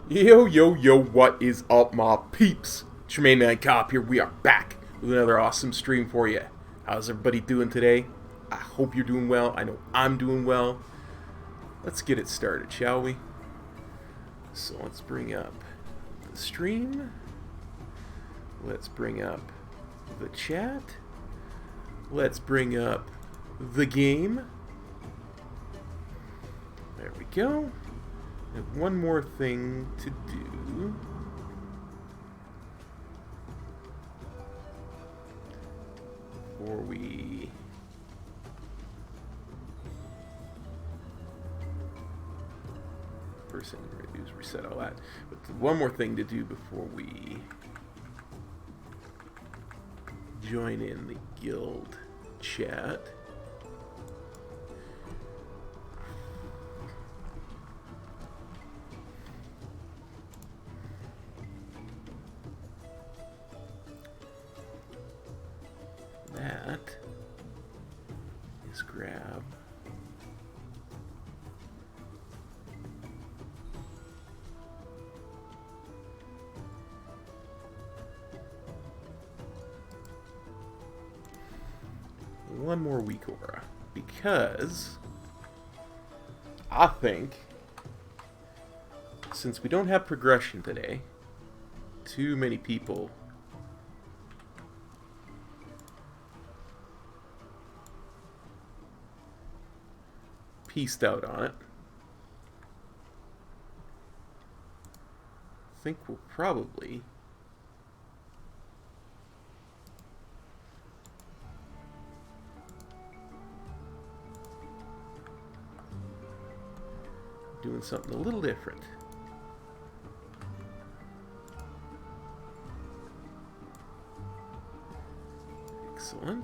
Yo, yo, yo, what is up, my peeps? It's your main man Cop here. We are back with another awesome stream for you. How's everybody doing today? I hope you're doing well. I know I'm doing well. Let's get it started, shall we? So let's bring up the stream. Let's bring up the chat. Let's bring up the game. There we go. And one more thing to do. Before we... First thing we're going to do is reset all that. But one more thing to do before we join in the guild chat. That is grab one more week aura, because I think since we don't have progression today, too many people pieced out on it. I think we'll probably doing something a little different. Excellent.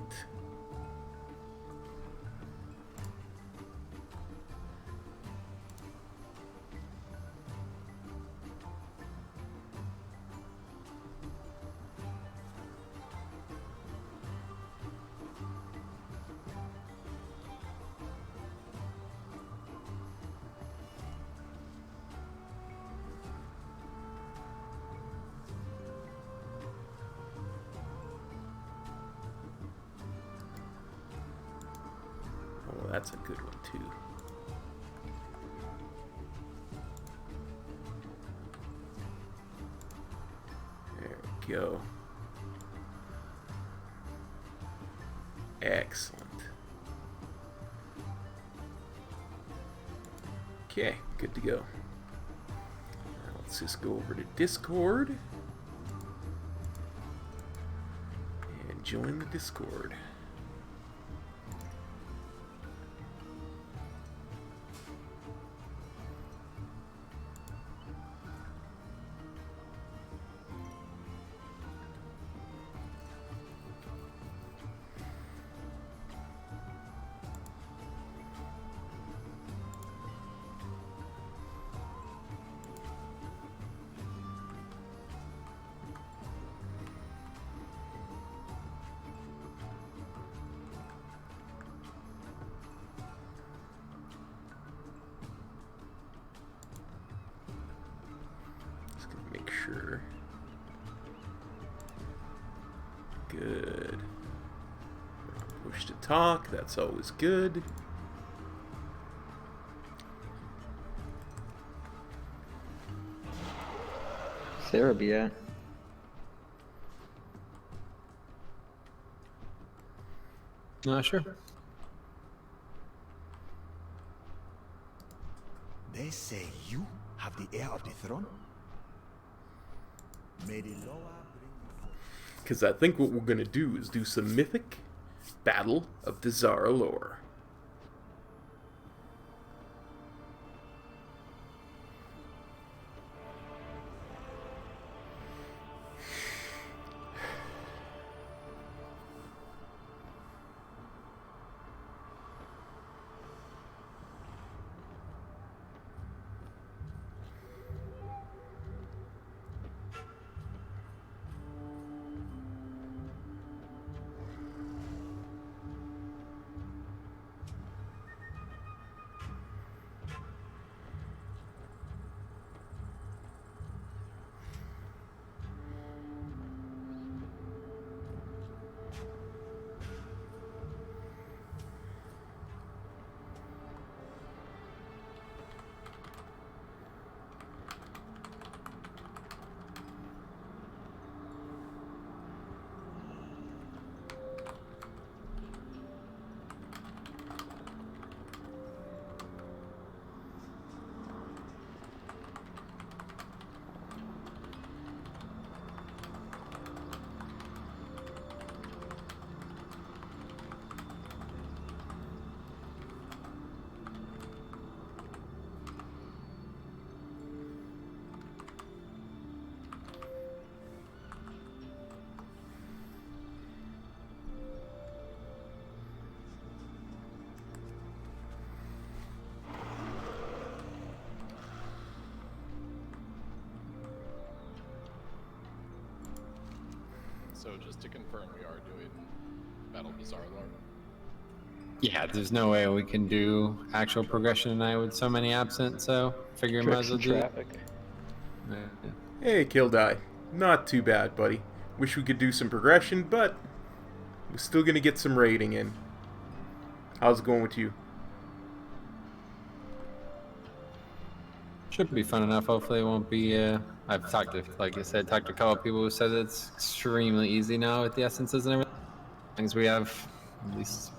Oh, that's a good one too. There we go. Excellent. Okay, good to go. Now let's just go over to Discord and join the Discord. Make sure. Good. Push to talk, that's always good. Serbia. Sure. They say you have the heir of the throne? May the Loa bring you. Because I think what we're going to do is do some Mythic Battle of the Zara lore. So just to confirm, we are doing Battle of Azeroth. Yeah, there's no way we can do actual progression tonight with so many absent, so figure we might as well do it. traffic. Yeah. Hey, Kildai. Not too bad, buddy. Wish we could do some progression, but we're still gonna get some raiding in. How's it going with you? Should be fun enough. Hopefully it won't be, I've talked to, like I said, talked to a couple of people who said it's extremely easy now with the essences and everything. Things we have at least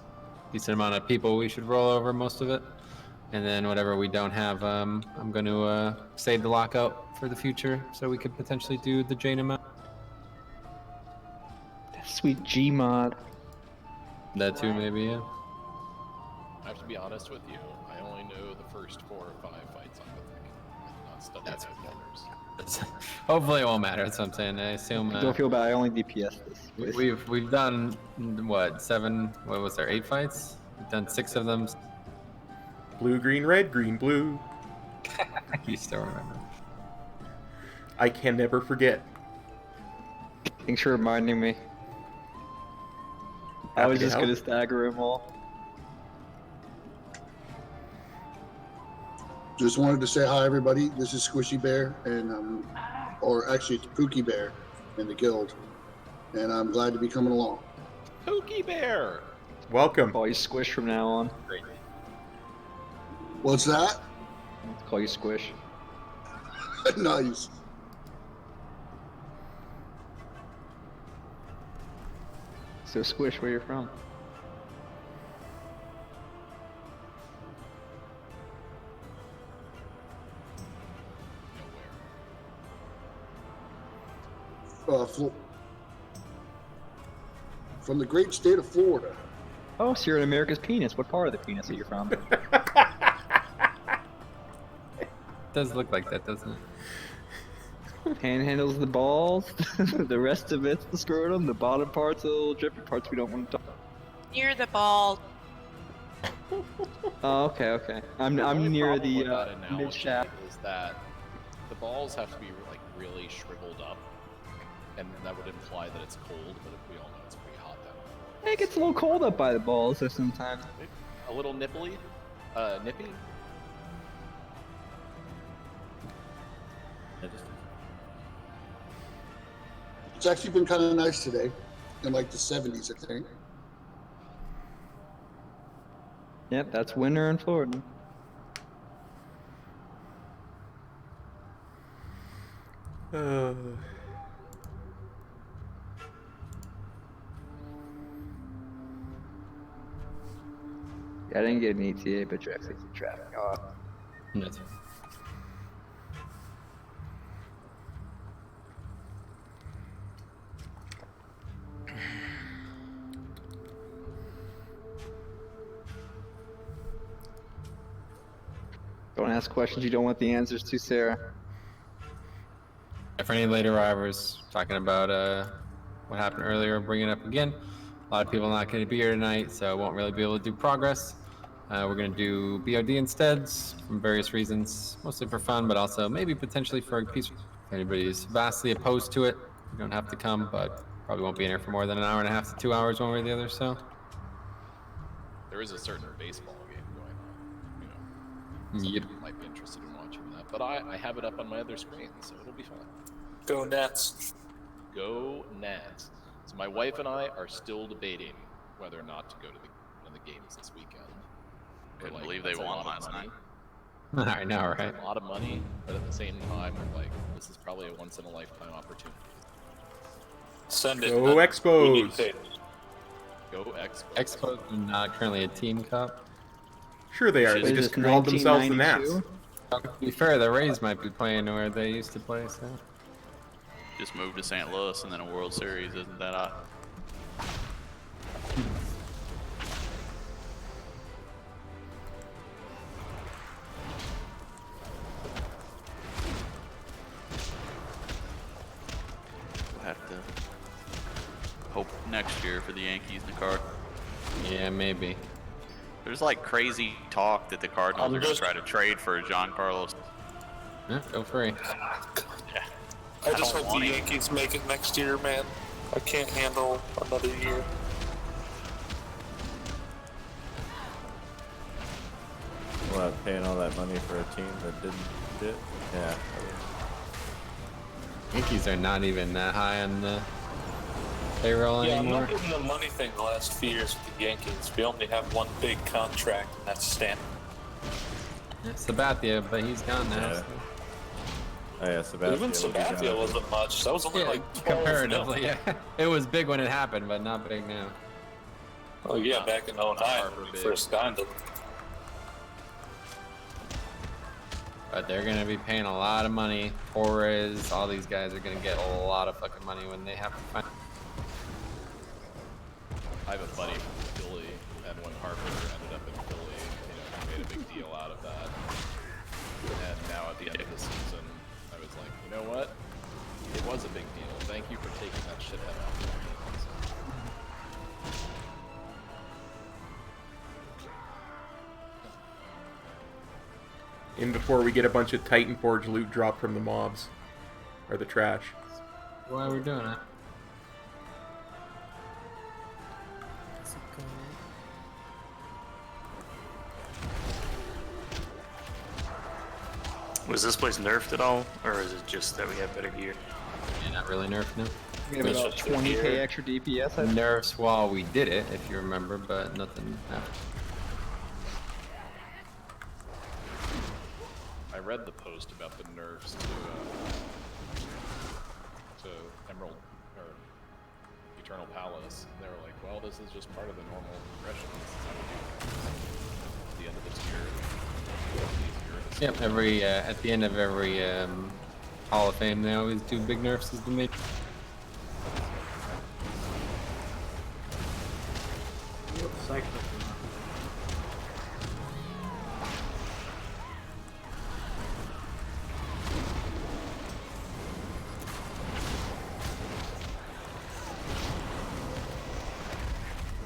a decent amount of people we should roll over most of it. And then whatever we don't have, I'm going to save the lockout for the future so we could potentially do the Jane amount. Sweet G mod. That too, maybe, yeah. I have to be honest with you. I only know the first 4 or 5 fights on Mythic. I'm not studying That's those numbers. Hopefully it won't matter. That's what I'm saying. I assume Don't feel bad. I only DPS this. please. we've done what 7? What was there? 8 fights? We've done 6 of them. Blue, green, red, green, blue. You still remember? I can never forget. Thanks for reminding me. I Happy was to just help. gonna stagger them all. Just wanted to say hi, everybody. This is Squishy Bear, and or actually it's Pookie Bear in the guild, and I'm glad to be coming along. Pookie Bear! Welcome. Call you Squish from now on. What's that? Call you Squish. Nice. So Squish, where you're from? From the great state of Florida. Oh, so you're in America's penis. What part of the penis are you from? Does look like that, doesn't it? Panhandles the balls. The rest of it's the scrotum. The bottom part's the little drippy parts we don't want to talk. Near the ball. Oh, okay, okay. I'm only near problem the with that analogy mid shaft. is that the balls have to be like really shriveled up, and that would imply that it's cold. But we all know it's pretty hot down. It gets a little cold up by the balls so sometimes. A little nipply, nippy. It's actually been kind of nice today, in like the 70s, I think. Yep, that's winter in Florida. Yeah, I didn't get an ETA, but you're actually traffic off. That's Don't ask questions you don't want the answers to, Sarah. For any later arrivals, talking about what happened earlier, bring it up again. A lot of people not going to be here tonight, so won't really be able to do progress. We're going to do BOD instead, from various reasons, mostly for fun, but also maybe potentially for a piece. If anybody's vastly opposed to it, you don't have to come, but probably won't be in here for more than an hour and a half to 2 hours, one way or the other. So There is a certain baseball game going on. You know, some Yep. people might be interested in watching that, but I have it up on my other screen, so it'll be fun. Go Nets. Go Nats. So my wife and I are still debating whether or not to go to one of the games this weekend. We're Couldn't believe they won last night. I know, right? A lot of money, but at the same time, we're like, this is probably a once in a lifetime opportunity. Send it. Go We need Expos. to- Go Expo. Expo not currently a team cup. Sure they are. What They is just this, called themselves the Nats. 1992? To be fair, the Rays might be playing where they used to play. So Just moved to St. Louis and then a World Series. Isn't that odd? We'll have to hope next year for the Yankees and the Cardinals. yeah, maybe. There's like crazy talk that the Cardinals I'm are going just- to try to trade for John Carlos. Yeah, go free. I just don't hope want the him. Yankees make it next year, man. I can't handle another year. What, paying all that money for a team that didn't fit? Yeah. Yankees are not even that high on the payroll Yeah, anymore. I'm not getting the money thing the last few years with the Yankees. We only have one big contract, and that's Stanton. It's Sabathia, but he's gone now. Yeah. So. Oh yeah, Sabathia. Even Sabathia wasn't much. That was only Yeah, like 12 comparatively, mil. yeah. It was big when it happened, but not big now. Oh yeah, back in 09 when we first signed him. But they're gonna be paying a lot of money. Torres, all these guys are gonna get a lot of fucking money when they have to find. I have a buddy from Philly, and when Harper ended up in Philly, he made a big deal out of that. And now at the end of the season, I was like, you know what? It was a big deal. Thank you for taking that shithead off my hands. In before we get a bunch of Titan Forge loot dropped from the mobs. Or the trash. Why are we doing it? Was this place nerfed at all, or is it just that we have better gear? Yeah, not really nerfed, no. We have about 20k extra DPS. I think. Nerfs while we did it, if you remember, but nothing happened. I read the post about the nerfs to Emerald or Eternal Palace. And they were like, well, this is just part of the normal progression. This is how we do it. At the end of this year. Yep, at the end of every Hall of Fame, they always do big nerfs as the main.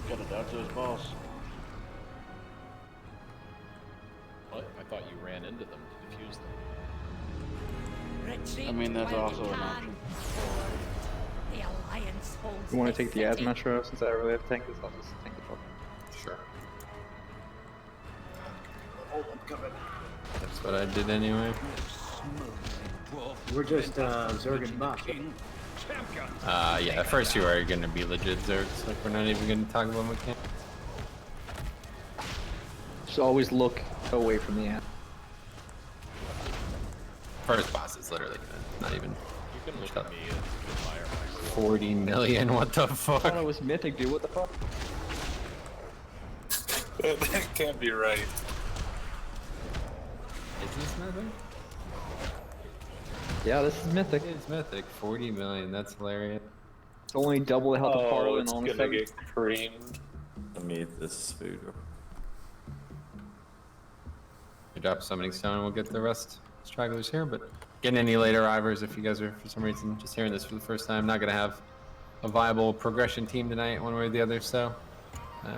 Gotta dodge those balls. What? I thought you ran into them to defuse them. I mean, that's also an option. The Alliance holds You want to the take the city. Asmatro since I really have to tank this? I'll just tank the top. Sure. That's what I did anyway. We're just Zerg and Buck. Yeah, the first two are gonna be legit Zergs. Like, we're not even gonna talk about mechanics. Just always look away from the ad. First boss is literally not even. You can look at me and admire my 40 million, what the I thought fuck? it was Mythic, dude. What the fuck? That can't be right. Is this Mythic? Yeah, this is Mythic. It's Mythic, 40 million, that's hilarious. It's only double the health of Oh, Parliament it's on gonna the second. get creamed. Let me eat this food. I drop summoning stone and we'll get the rest stragglers here, but getting any later arrivers if you guys are for some reason just hearing this for the first time. Not gonna have a viable progression team tonight one way or the other, so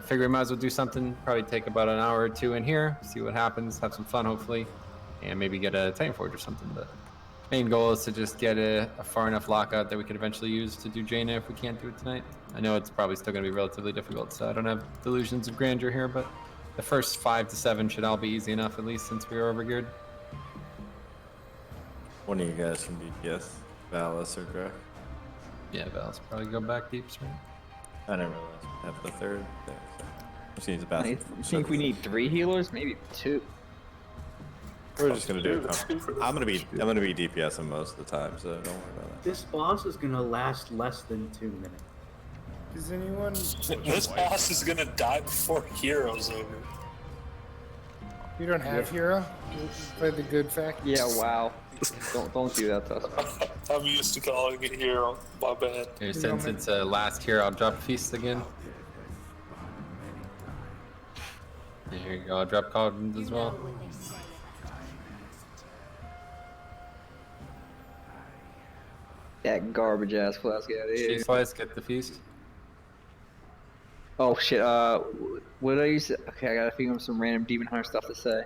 figure we might as well do something, probably take about an hour or two in here, see what happens, have some fun hopefully, and maybe get a Titan Forge or something. But main goal is to just get a far enough lockout that we could eventually use to do Jaina if we can't do it tonight. I know it's probably still going to be relatively difficult, so I don't have delusions of grandeur here, but the first 5 to 7 should all be easy enough, at least since we are overgeared. One of you guys can DPS, Valis or Drek. Yeah, Val's probably go back deeps, right? I didn't realize we have the third there. So. Just need the I think we need 3 healers, maybe 2. We're just gonna do it. I'm gonna be DPSing most of the time, so don't worry about that. This boss is gonna last less than 2 minutes. Does anyone? This boss is gonna die before Hero's over. You don't have hero? You just play the good fact. Yeah, wow. don't do that to us. I'm used to calling it Hero. My bad. Here, since it's last here, I'll drop feast again. There you go, I'll drop cauldrons as well. That garbage ass flask out of here. Cheese slice, get the feast. Oh shit, what did I use? Okay, I gotta think of some random Demon Hunter stuff to say.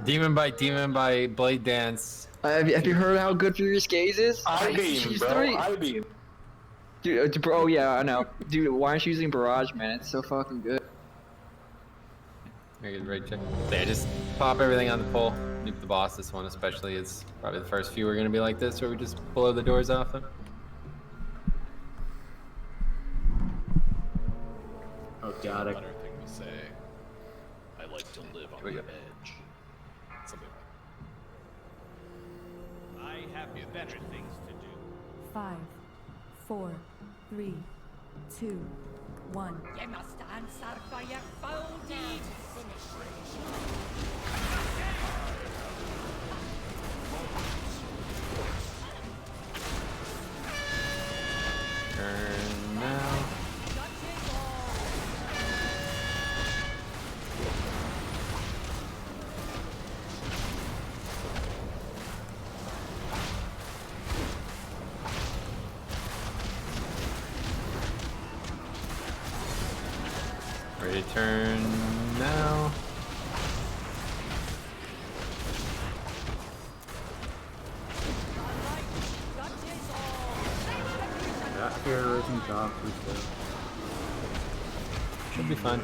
Demon Bite, Blade Dance. Have you heard how good Furious Gaze is? I beam, She's bro. 3. I beam. Dude, bro, yeah, I know. Dude, why aren't you using Barrage, man? It's so fucking good. Very good raid check. There, just pop everything on the pole. Nuke the boss. This one especially is probably the first few are gonna be like this, where we just blow the doors off them. Oh god, A better thing to say. I like to live on the edge. Something like I have better things to do. 5, 4, 3, 2, 1. You must answer for your foul deed. Turn now. Ready to turn now. that terrorism job for sure. Should be fun.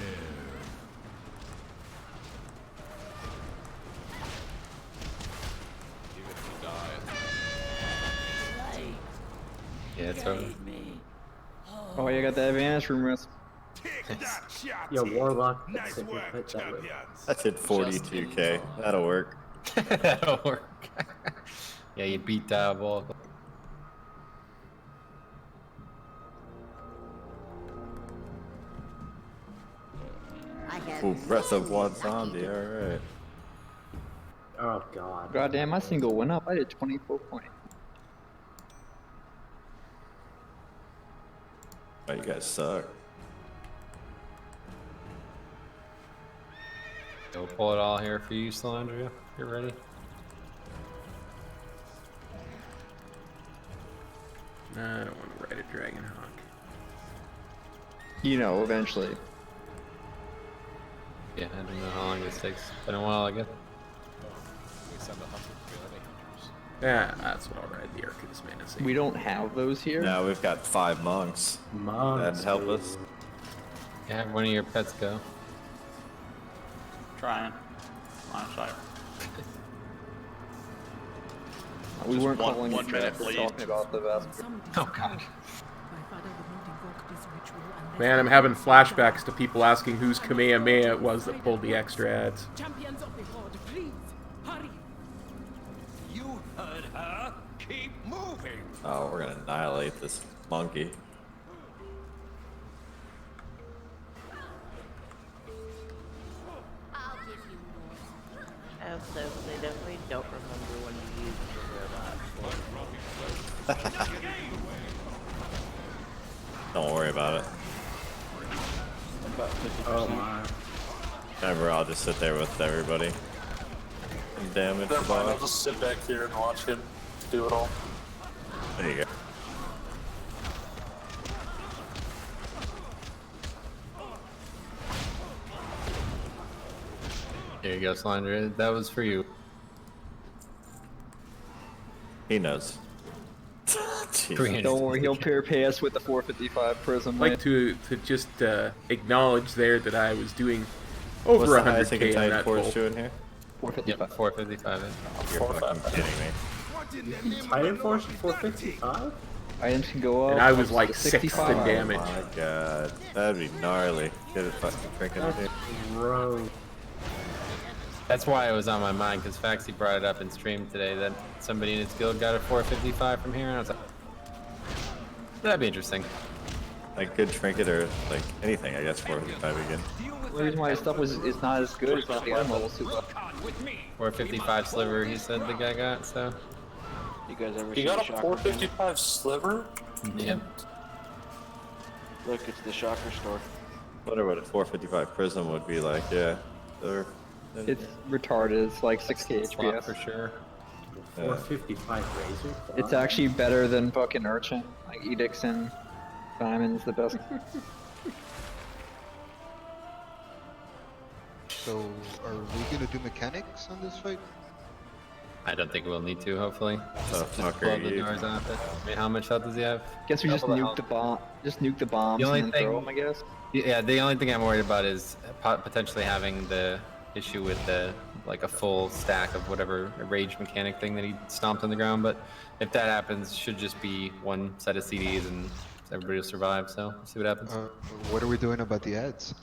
even if you die. Yeah, it's over. Oh, you got the advantage from risk. Yo, Warlock, that's it, hit that way. That's hit 42k. That'll work. That'll work. Yeah, you beat Diabolical. Ooh, Breath of One Zombie, alright. Oh god. Goddamn, my single went up. I did 24 points. Oh, you guys suck. We'll pull it all here for you, Solandria. You're ready. Nah, I don't want to ride a Dragon Hawk. You know, eventually. Yeah, I don't know how long this takes. Been a while, I guess. We send 100 bounty hunters. Yeah, that's what I'll ride, the Arcus Menacing. We don't have those here. Now we've got 5 monks. Monks, That'd help us. Yeah, have one of your pets go. Trying. Line of sight. We weren't Just calling one you minute, traps, we're please. talking about the Vesper. Oh god. Man, I'm having flashbacks to people asking whose Kamehameha it was that pulled the extra ads. Champions of the Horde, please, hurry. You heard her. Keep moving. Oh, we're gonna annihilate this monkey. I'll give you more. Absolutely don't remember when you used the robot. Don't worry about it. Oh my. Whenever I'll just sit there with everybody. And damage the Never mind, I'll boss. just sit back here and watch him do it all. There you go. Here you go, Solandria. That was for you. He knows. Jesus. Don't worry, he'll pay us with the 455 prism. I'd like to just acknowledge there that I was doing What's over the highest you can 100k on type that force pull. doing here? 455. Yep, 455 in. You're fucking kidding me. Titan Force 455? Items can go up. And I was to like 6th 65. in damage. Oh my god. That'd be gnarly. Get it fucking drinking That's here. gross. That's why it was on my mind, because Faxi brought it up in stream today that somebody in his guild got a 455 from here, and I was like, that'd be interesting. Like good trinket or like anything, I guess, 455 again. The reason why his stuff is not as good is because the item level's too low. 455 sliver, he said the guy got, so. You guys ever You see got the a shocker 455 sliver? Yep. Look, it's the shocker store. Wonder what a 455 prism would be like, yeah. Or, It's retarded. It's like 6k Swap HPS. for sure. 455 Razor? It's actually better than fucking Urchin. Like Edicts and Diamond's the best. So, are we gonna do mechanics on this fight? I don't think we'll need to, hopefully. So, Just blow the doors off it. I mean, how much health does he have? Guess we just Double the nuke health. the bomb. Just nuke the bombs The only and then throw thing- them, I guess. Yeah, the only thing I'm worried about is potentially having the issue with the like a full stack of whatever rage mechanic thing that he stomped on the ground. But if that happens, should just be one set of CDs and everybody will survive. So we'll see what happens. What are we doing about the ads?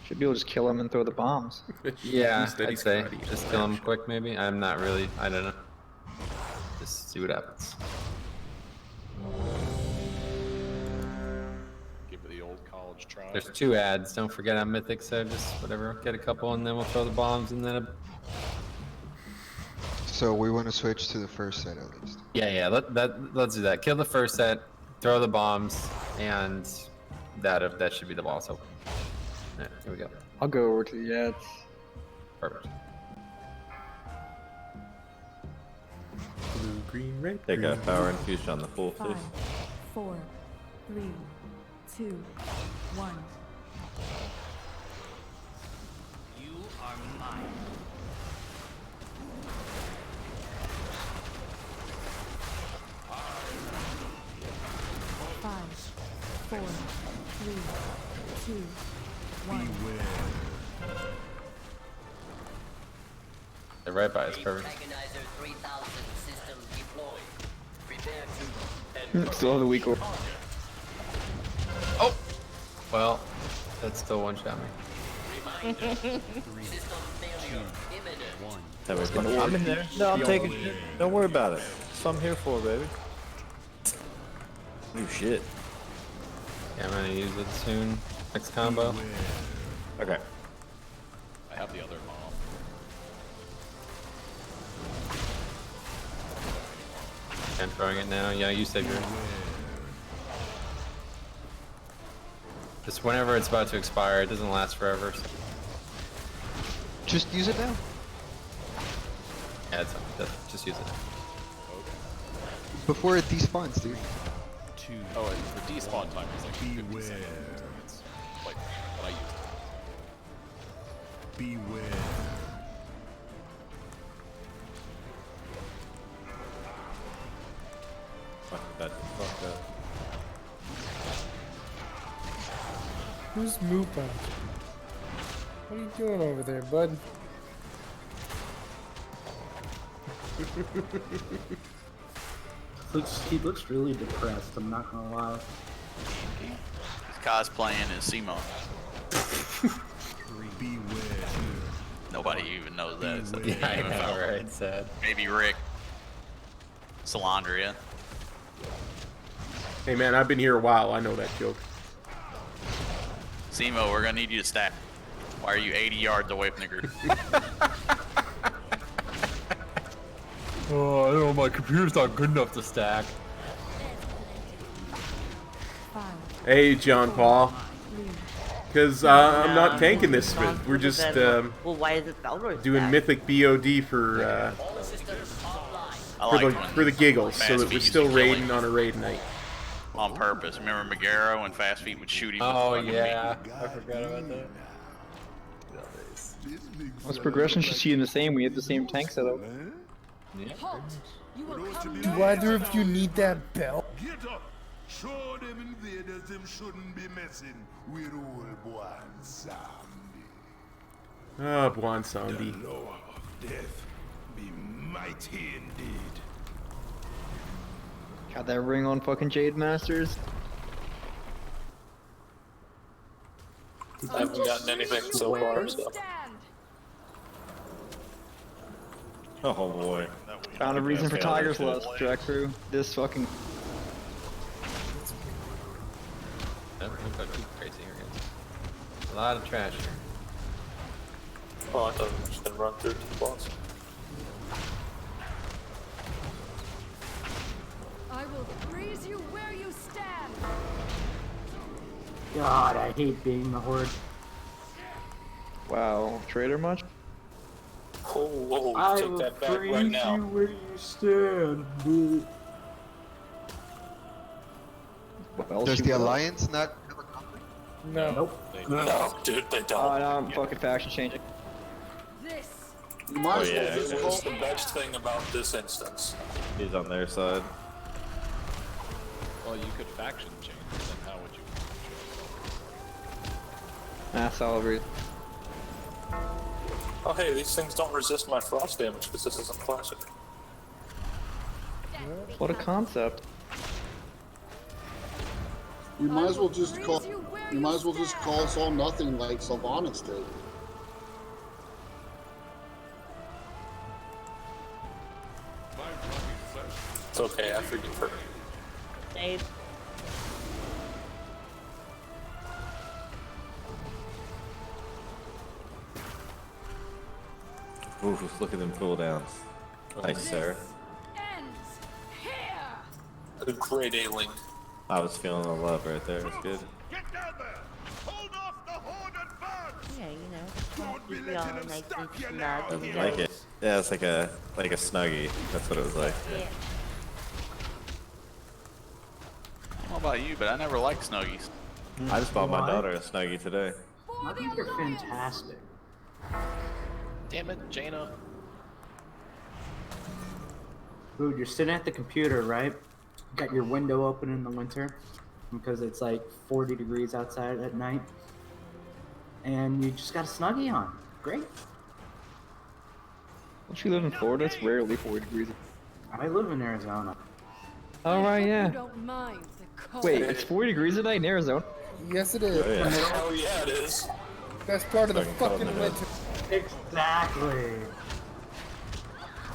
Should be able to just kill them and throw the bombs. Yeah, Steady I'd say karate. just kill him quick. Maybe I'm not really. I don't know. Just see what happens. Give it the old college try. There's 2 ads. Don't forget on Mythic, so just whatever. Get a couple and then we'll throw the bombs and then. So we want to switch to the first set at least. Yeah. Let's do that. Kill the first set, throw the bombs, and that should be the boss. Open. Alright, here we go. I'll go over to the ads. Perfect. Blue, green, red. Take green. a power infusion on the full 5, face. 4, 3, 2, 1. You are mine. Five, 4, 3, 2, 1. They're right by us. Perfect. Still have the weak order. Oh! Well, that still one-shot me. I'm in there. No, I'm taking shit. Don't worry about it. That's what I'm here for, baby. New shit. Yeah, I'm gonna use it soon. Next combo. Okay. I have the other bomb. I'm throwing it now. Yeah, you said you're. Just whenever it's about to expire, it doesn't last forever. So. Just use it now. Yeah, just use it. Before it despawns, dude. Oh, and the despawn time is like 50 seconds. It's like what I used. Beware. Fuck that. Fuck that. Who's Moopa? What are you doing over there, bud? He looks really depressed, I'm not gonna lie. He's cosplaying as Simo. Nobody even knows that. Except Yeah, I me. know, right? Sad. Maybe Rick. Salandria. Hey man, I've been here a while. I know that joke. Simo, we're gonna need you to stack. Why are you 80 yards away from the group? Oh, I don't know. My computer's not good enough to stack. Hey, John Paul. Because I'm not tanking this spin. We're just well, why is it Valorant doing stack? Mythic BOD for the giggles, so that we're still raiding on a raid night. On purpose. Remember Megara when Fast Feet would shoot him with Oh the fucking yeah, meat? I forgot about that. Most progression should see in the same. We have the same tank setup. Yeah. Do either of you need that belt? Get up. Show them invaders them shouldn't be messing with old Buan Sambi. Ah, Buan Sambi. The law of death be mighty indeed. Got that ring on fucking Jade Masters. I haven't gotten anything so far, so. Oh boy. Found a reason for Tiger's Lust, Jack Crew. This fucking. Don't go too crazy here, guys. A lot of trash here. Oh, I thought we were just gonna run through to the boss. I will freeze you where you stand. God, I hate being the horde. Wow, trader much? Oh, whoa, I take will that back right freeze now. you where you stand. What else Does you the want? Alliance not have a conflict? No. Nope. No, dude, they don't. Oh, now I'm fucking faction changing. This You might as yeah, well just It call. was the best thing about this instance. He's on their side. Well, you could faction change, then how would you? Salary. Oh hey, these things don't resist my frost damage because this isn't classic. What a concept. You might as well just call. You might as well just call us all nothing like Sylvanas did. It's okay, I forgive her. Dave. Ooh, look at them cooldowns. Nice, sir. A great A-Link. I was feeling the love right there. It's good. Yeah, you know, keep it all nice and snug. I You know? like it. Yeah, it's like a snuggie. That's what it was like. Yeah. I don't know about you, but I never liked Snuggies. I just bought my daughter a snuggie today. I think they're fantastic. Damn it, Jaina. Dude, you're sitting at the computer, right? Got your window open in the winter because it's like 40 degrees outside at night. And you just got a snuggie on. Great. Don't you live in Florida? It's rarely 4 degrees. I live in Arizona. Oh, right, yeah. Don't mind the cold. Wait, it's 4 degrees at night in Arizona? Yes, it is. Oh, yeah. Oh yeah, it is. Best part of the Fucking fucking cold, winter. Exactly.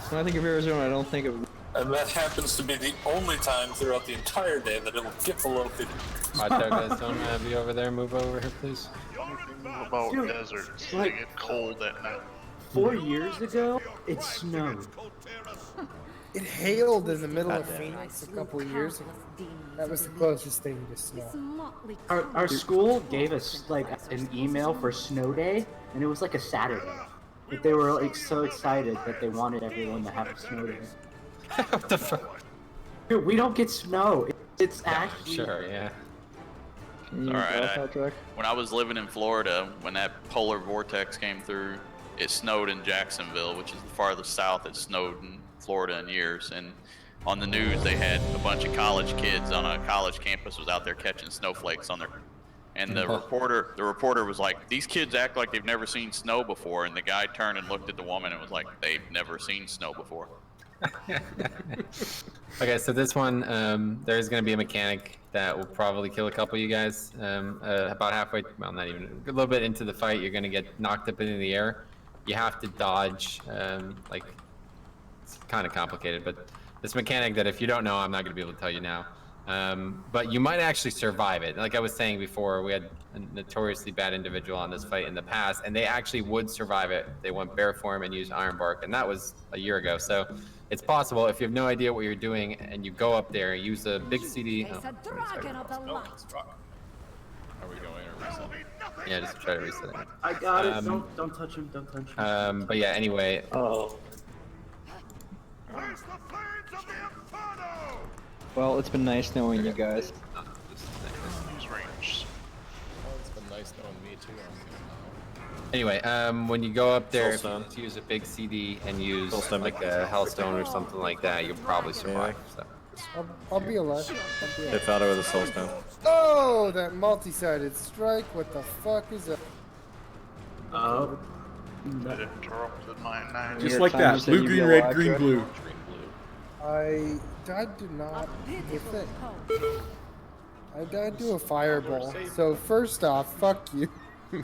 When I think of Arizona, I don't think of... And that happens to be the only time throughout the entire day that it will get below 50. Hot dog guys, don't be over there. Move over here, please. About Dude, deserts, like- they get cold at night. 4 years ago, it snowed. It hailed in the middle of Goddamn. Phoenix a couple of years ago. That was the closest thing to snow. Our school gave us like an email for snow day, and it was like a Saturday. But they were like so excited that they wanted everyone to have a snow day. What the fuck? Dude, we don't get snow. It's actually Sure, yeah. Can you Alright, backtrack? when I was living in Florida, when that polar vortex came through, it snowed in Jacksonville, which is the farthest south it snowed in Florida in years. And on the news, they had a bunch of college kids on a college campus was out there catching snowflakes on their. And the reporter was like, "These kids act like they've never seen snow before." And the guy turned and looked at the woman and was like, "They've never seen snow before." Okay, so this one, there's going to be a mechanic that will probably kill a couple of you guys. About halfway, well, not even, a little bit into the fight, you're going to get knocked up into the air. You have to dodge, like, it's kind of complicated, but this mechanic that if you don't know, I'm not going to be able to tell you now. But you might actually survive it. Like I was saying before, we had a notoriously bad individual on this fight in the past, and they actually would survive it. They went bare form and used Iron Bark, and that was a year ago. So it's possible if you have no idea what you're doing and you go up there, use a big CD. It's a dragon of the light. Are we going or resetting? Yeah, just try to reset it. I got it. Don't touch him. Don't touch him. But yeah, anyway. Oh. Well, it's been nice knowing you guys. Use range. Well, it's been nice knowing me too. Anyway, when you go up there, if you Soulstone. just use a big CD and use Soulstone. like a Hellstone or something like that, you'll probably survive. So. I'll be alive. I'll be They alive. found her with a soul stone. Oh, that multi-sided strike. What the fuck is that? Oh. It interrupted my 9. Just like that. Blue, green, red, green, blue. I did not with it. I died to a fireball. So first off, fuck you. Did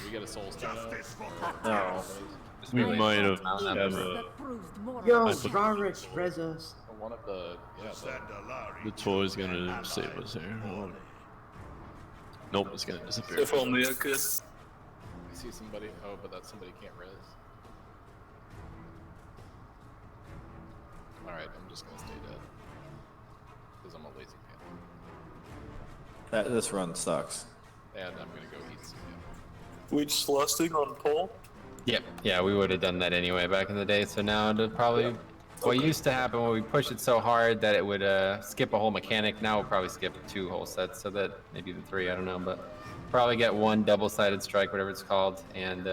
we get a soul stone? No. We might have. Yo, Varric, res us. One of the The toy's gonna save us here. Nope, it's gonna disappear. If only I could. I see somebody. Oh, but that somebody can't res. Alright, I'm just gonna stay dead. Because I'm a lazy panther. This run sucks. And I'm gonna go eat some. We just lusting on pole? Yep. Yeah, we would have done that anyway back in the day. So now it'll probably What used to happen when we pushed it so hard that it would skip a whole mechanic. Now we'll probably skip 2 whole sets, so that maybe even 3. I don't know, but probably get 1 double-sided strike, whatever it's called, and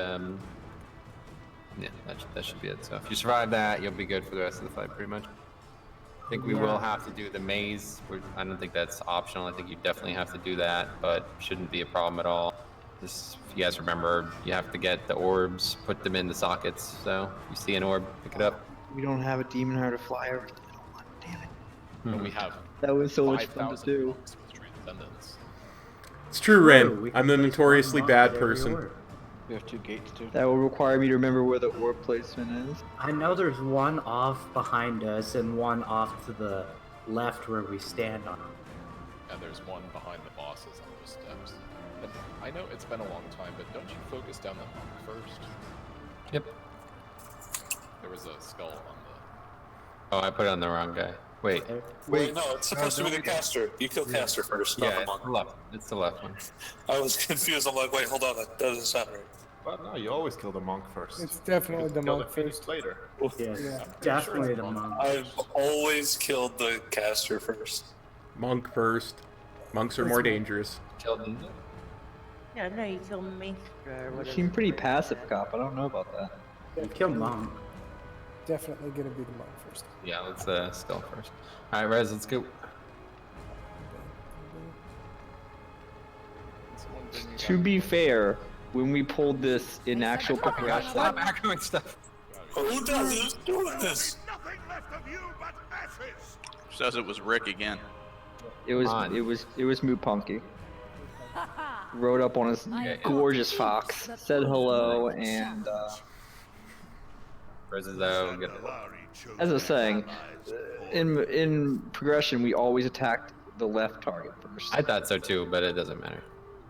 yeah, that should be it. So if you survive that, you'll be good for the rest of the fight, pretty much. I think we will have to do the maze. I don't think that's optional. I think you definitely have to do that, but shouldn't be a problem at all. Just, if you guys remember, you have to get the orbs, put them in the sockets. So if you see an orb, pick it up. We don't have a demon heart to fly over. Damn it. And we have That was so much fun to 5,000 do. monks with transcendence. It's true, Ren. I'm the notoriously bad person. We have 2 gates too. That will require me to remember where the orb placement is. I know there's one off behind us and one off to the left where we stand on. And there's one behind the bosses on those steps. And I know it's been a long time, but don't you focus down the monk first? Yep. There was a skull on Oh, I put it on the wrong guy. Wait. Wait, no, it's supposed to be the caster. You kill caster first, not Yeah, the it's monk. the left. It's the left one. I was confused. I'm like, wait, hold on, that doesn't sound right. Well, no, you always kill the monk first. It's definitely the Kill monk phoenix first. later. Yes, Yeah. definitely the monk. I've always killed the caster first. Monk first. Monks are more dangerous. Killed him. Yeah, no, you kill Maestra or You whatever. seem pretty passive, cop. I don't know about that. You kill monk. Definitely gonna be the monk first. Yeah, let's skull first. All right, Rez, let's go. To be fair, when we pulled this in actual progression, Stop echoing stuff. Who does doing this? Says it was Rick again. it was Moo Punky. Rode up on his gorgeous fox, said hello, and Rez is out. as I was saying, in progression we always attacked the left target first. I thought so too, but it doesn't matter.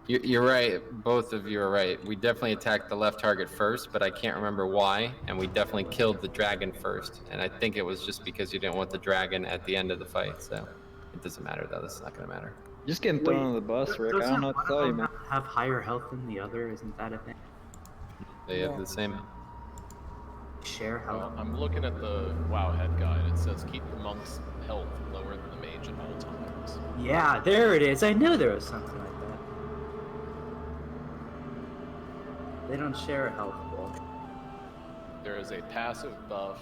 You're right. Both of you are right. We definitely attacked the left target first, but I can't remember why. And we definitely killed the dragon first. And I think it was just because you didn't want the dragon at the end of the fight. So it doesn't matter though. This is not gonna matter. Just getting thrown on the bus, Rick. I don't know what to tell you, man. Have higher health than the other? Isn't that a thing? They have the same. Share health. Well, I'm looking at the WoW head guide. It says keep the monk's health lower than the mage at all times. Yeah, there it is. I knew there was something like that. They don't share a health pool. There is a passive buff.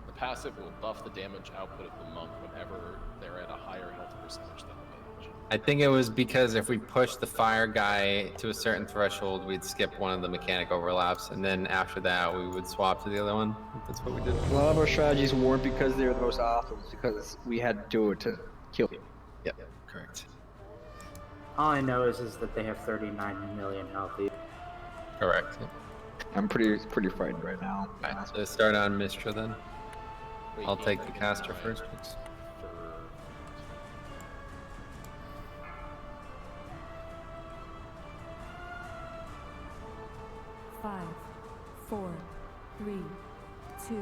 The passive will buff the damage output of the monk whenever they're at a higher health percentage than the mage. I think it was because if we pushed the fire guy to a certain threshold, we'd skip one of the mechanic overlaps, and then after that, we would swap to the other one. That's what we did. A lot of our strategies weren't because they were the most awful, it's because we had to do it to kill you. Yep, correct. All I know is that they have 39 million health each. Correct. Yep. I'm pretty frightened right now. Alright, so start on Mistra then. Wait, I'll take the caster first, please. Five, 4, 3, 2,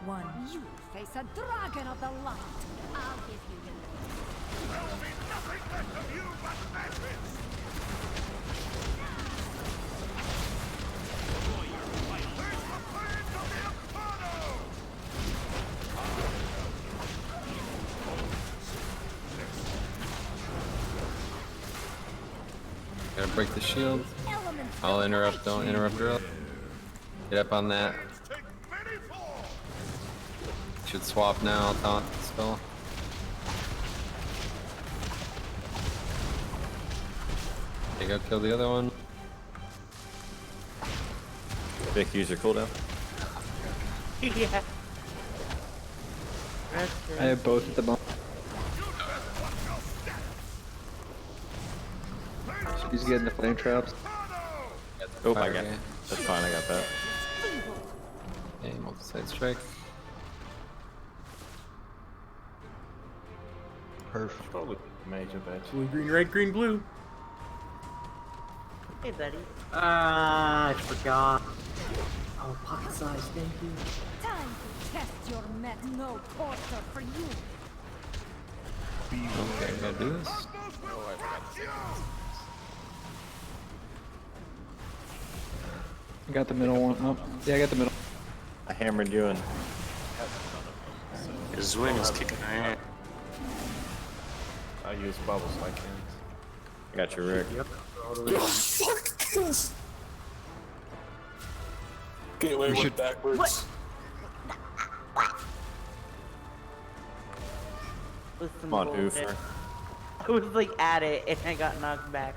1. You face a dragon of the light. I'll give you your There'll be nothing left of you but ashes! Gotta break the shield. I'll interrupt, don't interrupt her. Get up on that. Should swap now, I'll taunt the skull. Okay, go kill the other one. Big user cooldown. Yeah. I have both at the moment. He's getting the flame traps. Oh my god. That's fine, I got that. Okay, multi-side strike. Perfect. Probably major bitch. Blue, green, red, green, blue. Hey, buddy. Ah, I forgot. Oh, pocket size, thank you. time to test your met. No torture for you. Okay, gotta do this. Oh, I forgot. I got the middle one. Oh, yeah, I got the middle. I hammered you in The Zwing is kicking our ass. I use bubbles, so I can't. I got you, Rick. Yep. Fuck this. Gateway went backwards. Come on, Oofer. I was like at it and I got knocked back.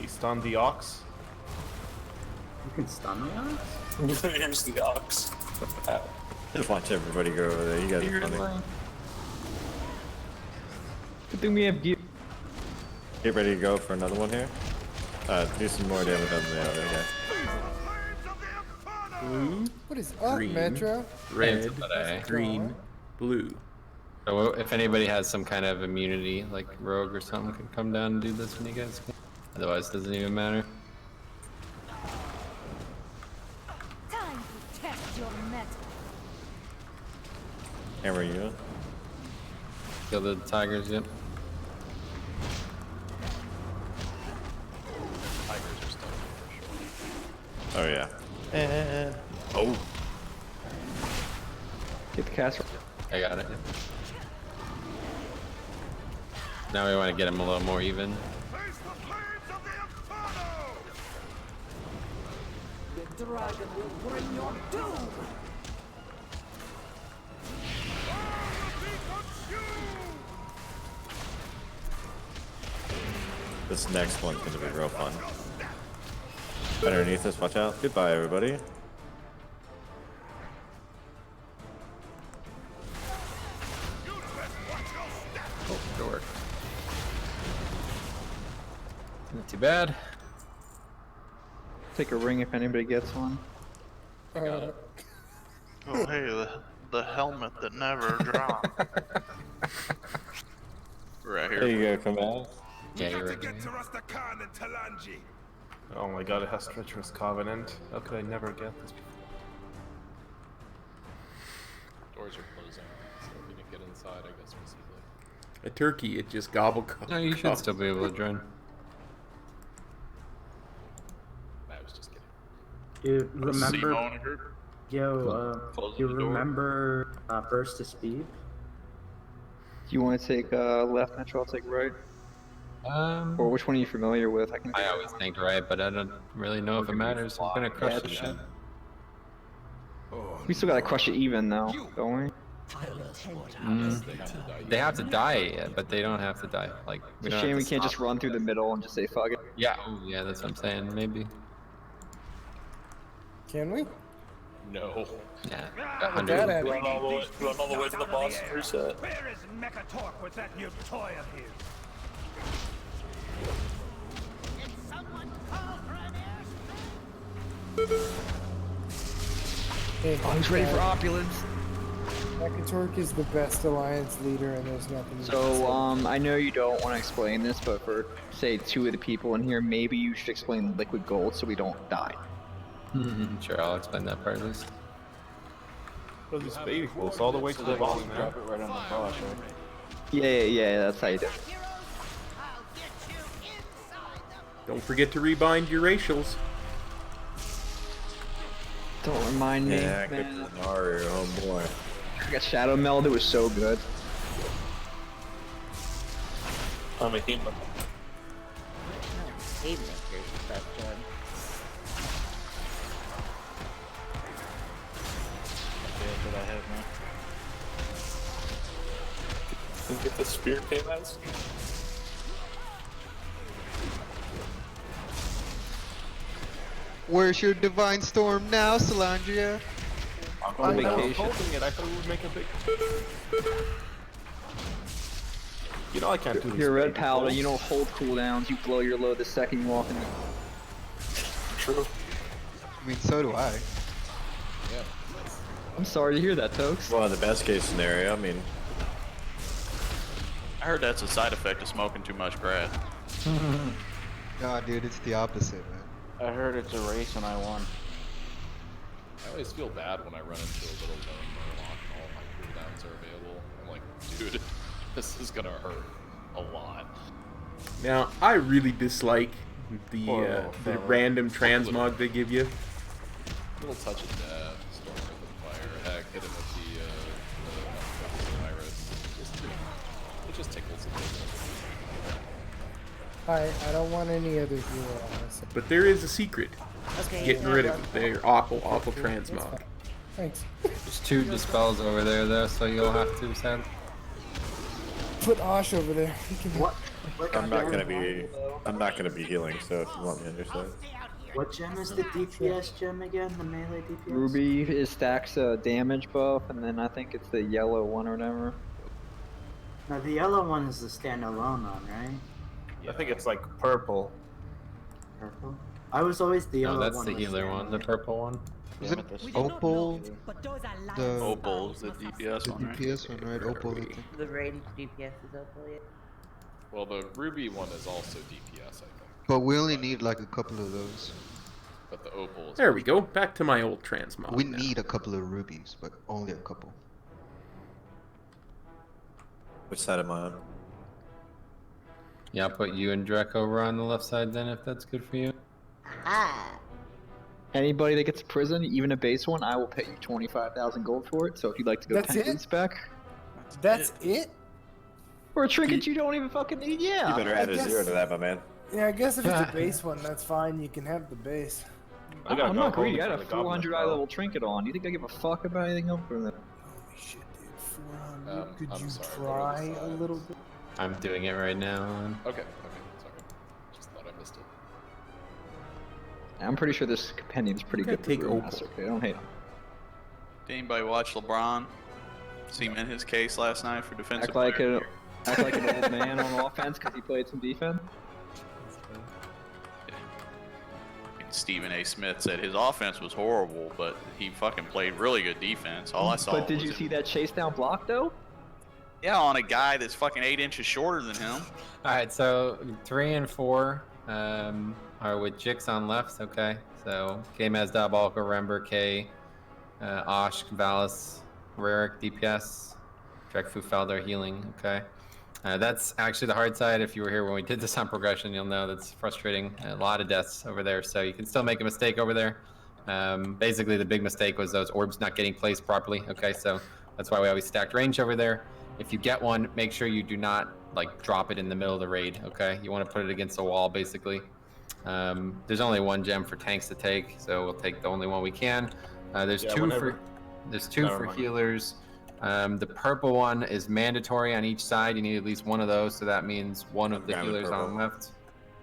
He stunned the ox. You can stun the ox? Here's the ox. Just watch everybody go over there. You guys are funny. Good thing we have gear. Get ready to go for another one here. Do some more damage on the other guy. Blue. What is up, green, Metro? Red, green, blue. So if anybody has some kind of immunity, like rogue or something, can come down and do this when you guys can. Otherwise, it doesn't even matter. Time to test your metal. Hammer you. Kill the tigers, yep. Tigers are still for sure. Oh yeah. Oh. Get the caster. I got it. Yeah. Now we want to get him a little more even. The dragon will bring your doom. This next one's gonna be real fun. Underneath us, watch out. Goodbye, everybody. Oh, good work. Not too bad. Take a ring if anybody gets one. Oh, hey, the helmet that never dropped. Right here. There you go, come out. Yeah, you're right. Oh my god, it has treacherous covenant. How could I never get this before? Doors are closing, so if you didn't get inside, I guess we'll see later. A turkey, it just gobbled. No, you should still be able to join. I was just kidding. Dude, remember? Monitor. Yo, you remember Burst of Speed? Do you want to take left, Metro? I'll take right. Or which one are you familiar with? I always think right, but I don't really know if it matters. I'm gonna crush the shit. We still gotta crush it even though, don't we? They have to die, but they don't have to die. Like, It's a shame we can't just run through the middle and just say fuck it. Yeah, yeah, that's what I'm saying. Maybe. Can we? No. Yeah. That Run all the way to the boss and reset. Where is Mechatork with that new toy of his? Oh, he's ready for opulence. Mechatork is the best alliance leader, and there's nothing. So, I know you don't want to explain this, but for, say, 2 of the people in here, maybe you should explain liquid gold so we don't die. Sure, I'll explain that part at least. What is this baby close all the way to the bottom, man? Drop it right on the boss, right? Yeah, that's how you do it. Don't forget to rebind your racials. Don't remind me, Yeah, man. good scenario, oh boy. I got Shadow Meld, it was so good. I'm a human. Haymaker's the best one. That's what I have now. Can you get the spear payments? Where's your divine storm now, Solandria? On vacation. holding it, I thought it would make a big. You know I can't do this. You're a red baby paladin, close. you don't hold cooldowns, you blow your load the second you walk in. True. I mean, so do I. Yeah. I'm sorry to hear that, Tokes. Well, in the best case scenario, I mean, I heard that's a side effect of smoking too much grass. No, dude, it's the opposite, man. I heard it's a race and I won. I always feel bad when I run into a little lone murloc and all my cooldowns are available. I'm like, dude, this is gonna hurt a lot. Now, I really dislike the random transmog they give you. Little touch of death, storm with the fire, heck, hit him with the virus. It just tickles a bit. I don't want any other hero on this. But there is a secret. Okay, Getting rid of their awful transmog. Thanks. There's 2 dispels over there though, so you'll have to send. Put Osh over there. He can. What? I'm not gonna be healing. So if you want me on your side. What gem is the DPS gem again? The melee DPS? Ruby is stacks a damage buff, and then I think it's the yellow one or whatever. Now the yellow one is the standalone one, right? I think it's like purple. Purple? I was always the yellow No, that's one. the healer one, the purple one. Is it Opal? The Opal's the DPS one, right? DPS one, right? Opal, I think. The ranged DPS is Opal, yeah. Well, the ruby one is also DPS, I think. But we only need like a couple of those. But the opal is... There we go. Back to my old transmog. We need a couple of rubies, but only a couple. Which side am I on? Yeah, I'll put you and Drek over on the left side then, if that's good for you. Ah. Anybody that gets a prison, even a base one, I will pay you 25,000 gold for it. So if you'd like to go That's 10 it? gold back. That's it? Or a trinket you don't even fucking need, yeah. You better add a guess- 0 to that, my man. Yeah, I guess if it's a base one, that's fine. You can have the base. I'm not greedy. I had a 400 eye level trinket on. You think I give a fuck about anything else for that? Holy shit, dude. 400. Could I'm you sorry, try a little bit? I'm doing it right now. Okay, sorry. Just thought I missed it. I'm pretty sure this compendium's pretty good for take Brewmaster. Okay, I don't hate him. Did anybody watch LeBron? Cement his case last night for defensive Act like player. act like an old man on offense because he played some defense. Stephen A. Smith said his offense was horrible, but he fucking played really good defense. All I saw But did was you him- see that chase down block though? Yeah, on a guy that's fucking 8 inches shorter than him. Alright, so 3 and 4 are with Jix on left, okay. So K Mazda, Balka, Rember, K, Osh, Valis, Raric, DPS, Drek Felder healing, okay. That's actually the hard side. If you were here when we did this on progression, you'll know that's frustrating. A lot of deaths over there, so you can still make a mistake over there. Basically, the big mistake was those orbs not getting placed properly. Okay, so that's why we always stacked range over there. If you get one, make sure you do not like drop it in the middle of the raid. Okay, you want to put it against the wall, basically. There's only 1 gem for tanks to take, so we'll take the only one we can. There's two for healers. The purple one is mandatory on each side. You need at least one of those, so that means one of the healers on left.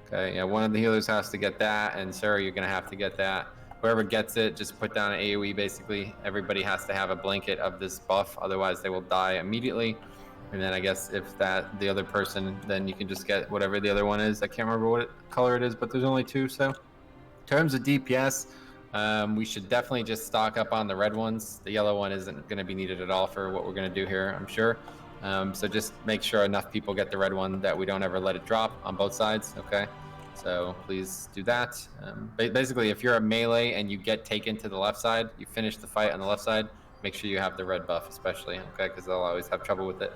Okay, yeah, one of the healers has to get that, and Sarah, you're gonna have to get that. Whoever gets it, just put down an AoE, basically. Everybody has to have a blanket of this buff, otherwise they will die immediately. And then I guess if that, the other person, then you can just get whatever the other one is. I can't remember what color it is, but there's only 2, so. In terms of DPS, we should definitely just stock up on the red ones. The yellow one isn't going to be needed at all for what we're going to do here, I'm sure. So just make sure enough people get the red one that we don't ever let it drop on both sides, okay? So please do that. Basically, if you're a melee and you get taken to the left side, you finish the fight on the left side, make sure you have the red buff especially, okay? Because they'll always have trouble with it.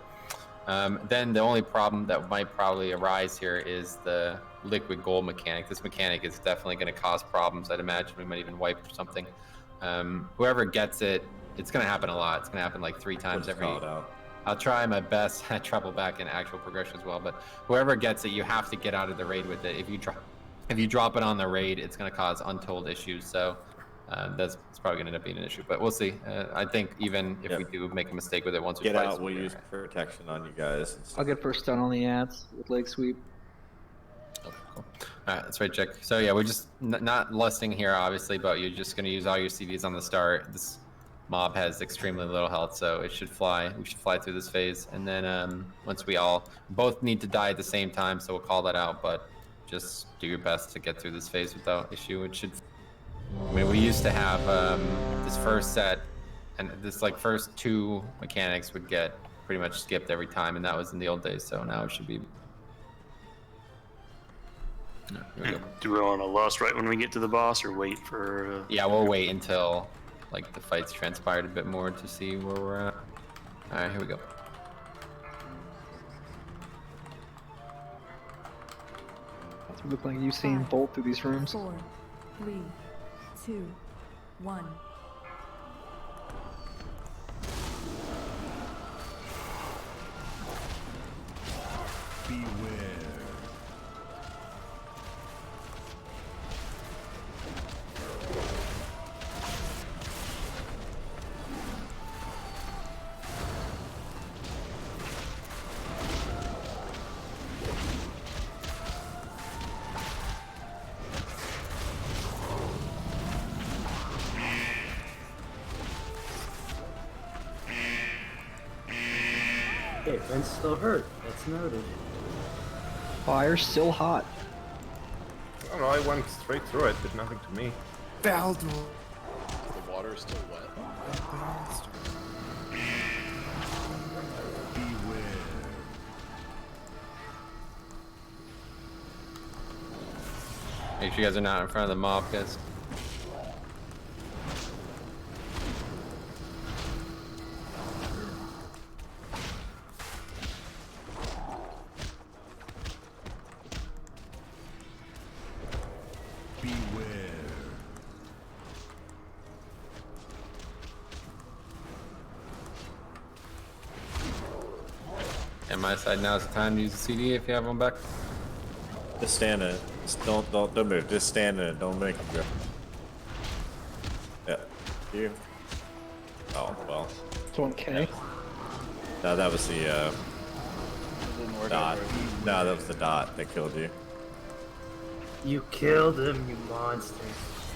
Then the only problem that might probably arise here is the liquid gold mechanic. This mechanic is definitely going to cause problems. I'd imagine we might even wipe or something. Whoever gets it, it's going to happen a lot. It's going to happen like 3 times every. I'll try my best. I trouble back in actual progression as well, but whoever gets it, you have to get out of the raid with it. If you drop it on the raid, it's going to cause untold issues. So it's probably going to end up being an issue, but we'll see. I think even if we do make a mistake with it once or twice, Get out. We'll use protection on you guys. I'll get first stun on the ads with leg sweep. Okay, cool. Alright, that's right, check. So yeah, we're just not lusting here, obviously, but you're just going to use all your CVs on the start. This mob has extremely little health, so it should fly. We should fly through this phase, and then once we all both need to die at the same time, so we'll call that out, but just do your best to get through this phase without issue. It should. I mean, we used to have this first set, and this like first 2 mechanics would get pretty much skipped every time, and that was in the old days, so now it should be. Do we want to lost right when we get to the boss, or wait for? Yeah, we'll wait until like the fight's transpired a bit more to see where we're at. All right, here we go. It look like you've seen Bolt through these rooms. 4, 3, 2, 1. Beware. Okay, Vince still hurt. That's noted. Fire's still hot. I don't know, I went straight through it, did nothing to me. Baldur. The water is still wet. Make sure you guys are not in front of the mob, guys. And my side now is the time to use the CD if you have one back. Just stand in it. Just don't move. Just stand in it. Don't make it go. Yeah. You. Oh well. It's 1K. No, that was the dot. No, that was the dot that killed you. You killed him, you monster.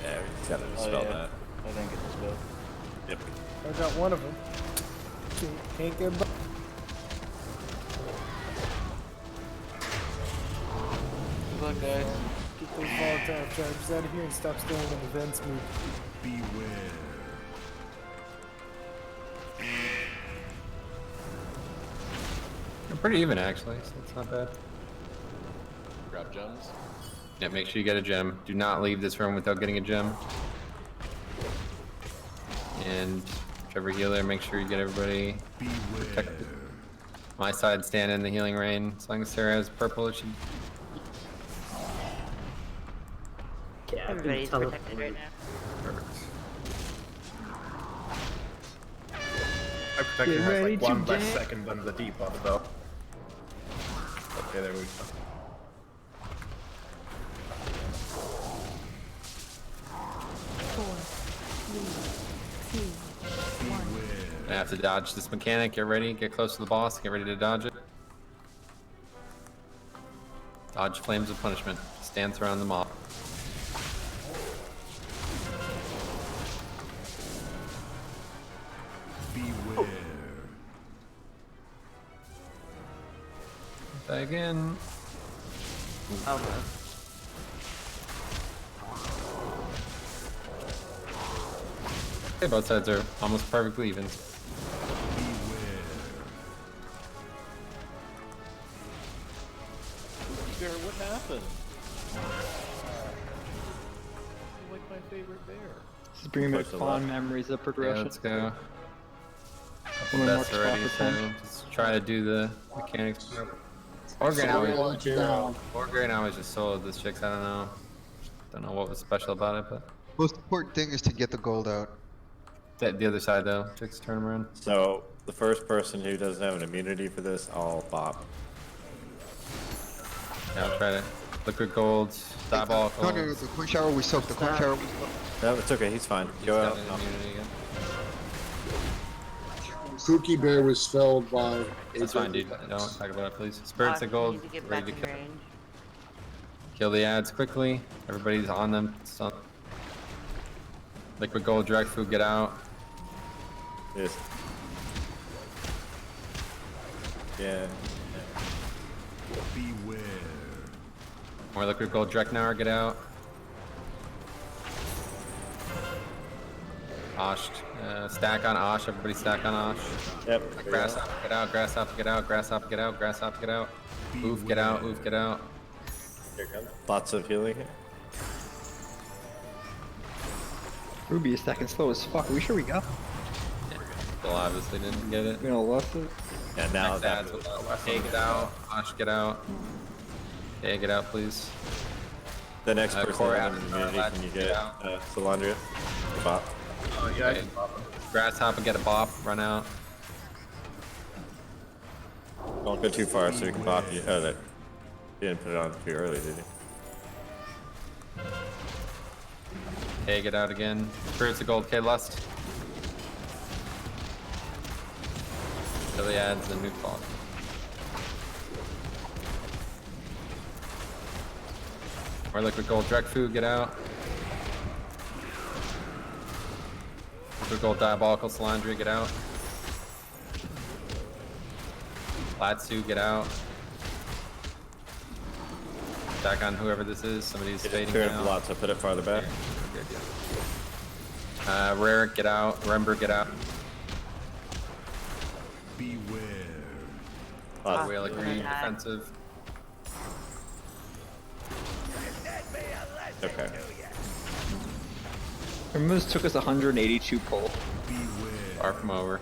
Yeah, we just gotta dispel that. I think it dispelled. Yep. I got one of them. Can't get by. Good luck, guys. Get those volatile charges out of here and stop stealing the events move. Beware. They're pretty even actually, so it's not bad. Grab gems. Yeah, make sure you get a gem. Do not leave this room without getting a gem. And whichever healer, make sure you get everybody protected. My side, stand in the healing rain. As long as Sarah has purple, it should. Yeah, Everybody's protected right now. Perfect. My protection Get has ready like to 1 less jam. second than the debuff though. Okay, there we go. Four, three, two, one. I have to dodge this mechanic. Get ready. Get close to the boss. Get ready to dodge it. Dodge flames of punishment. Dance around the mob. Beware. Die again. Oh, no. Okay, both sides are almost perfectly even. Bear, what happened? You're like my favorite bear. This is bringing back fond memories of Yeah, progression. let's go. Couple more That's already, spots for so time. just try to do the mechanics. Or Grey always just soloed this chicks, I don't know. Don't know what was special about it, but. Most important thing is to get the gold out. The other side though, chicks turn them around. So the first person who doesn't have an immunity for this, I'll bop. Yeah, I'll try to. Liquid gold, diabolical. No, the coin shower we soaked. The coin shower we soaked. No, it's okay. He's fine. Go out. Got an immunity again. Pookie Bear was felled by. That's fine, dude. Don't talk about it, please. Spirits of gold, Need to get ready back to in kill. range. Kill the ads quickly. Everybody's on them. So, liquid gold, direct food, get out. Yes. Yeah. Beware. More liquid gold, direct now, get out. Osh, stack on Osh, everybody stack on Osh. Yep. Grasshopper, get out, Grasshopper, get out, Grasshopper, get out, Grasshopper, get out. Oof, get out, Oof, get out. Here comes. Lots of healing here. Ruby is stacking slow as fuck. Are we sure we got? Still obviously didn't get it. We gonna left it. And now Next ads with hey, get out, Osh, get out. Hey, get out, please. The next person core in out the of community, last can you get get out. Solandria? The bot. Oh, yeah. Okay. Grass hop and get a bop, run out. Don't go too far so we can bop you. Oh, that. You didn't put it on too early, did you? Hey, get out again. Spirits of Gold, K Lust. Iliads and Nuke Ball. More Liquid Gold, Drekfu, get out. Liquid Gold, Diabolical Salandria, get out. Latsu, get out. Back on whoever this is. Somebody's fading Clear now. a lot, so put it farther back. Good, yeah. Rare, get out. Rember, get out. Beware. Whale agree, defensive. Okay. Remember this took us 182 pull. Far from over.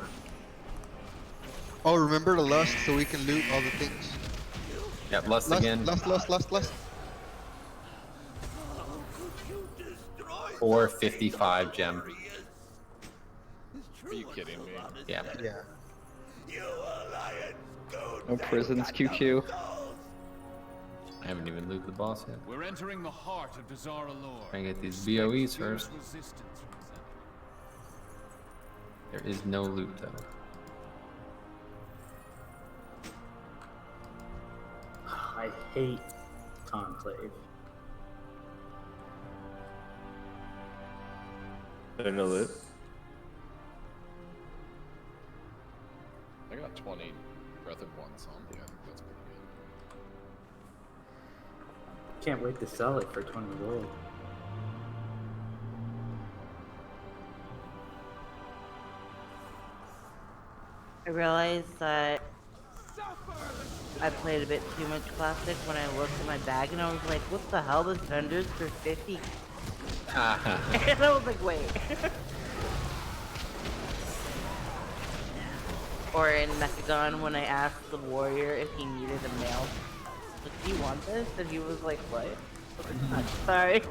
Oh, remember to lust so we can loot all the things. Yep, lust again. Lust. 455 gem. Are you kidding me? Yeah. Yeah. No prisons, QQ. I haven't even looted the boss yet. We're entering the heart of Dazara lore. Try and get these BOEs first. There is no loot though. I hate Conclave. There's no loot. I got 20 Breath of One zombie. I think that's pretty good. Can't wait to sell it for 20 gold. I realized that I played a bit too much Classic when I looked at my bag and I was like, what the hell, this vendor's for 50? And I was like, wait. Or in Mechagon when I asked the warrior if he needed a mail. Like, do you want this? And he was like, what? I was like, sorry.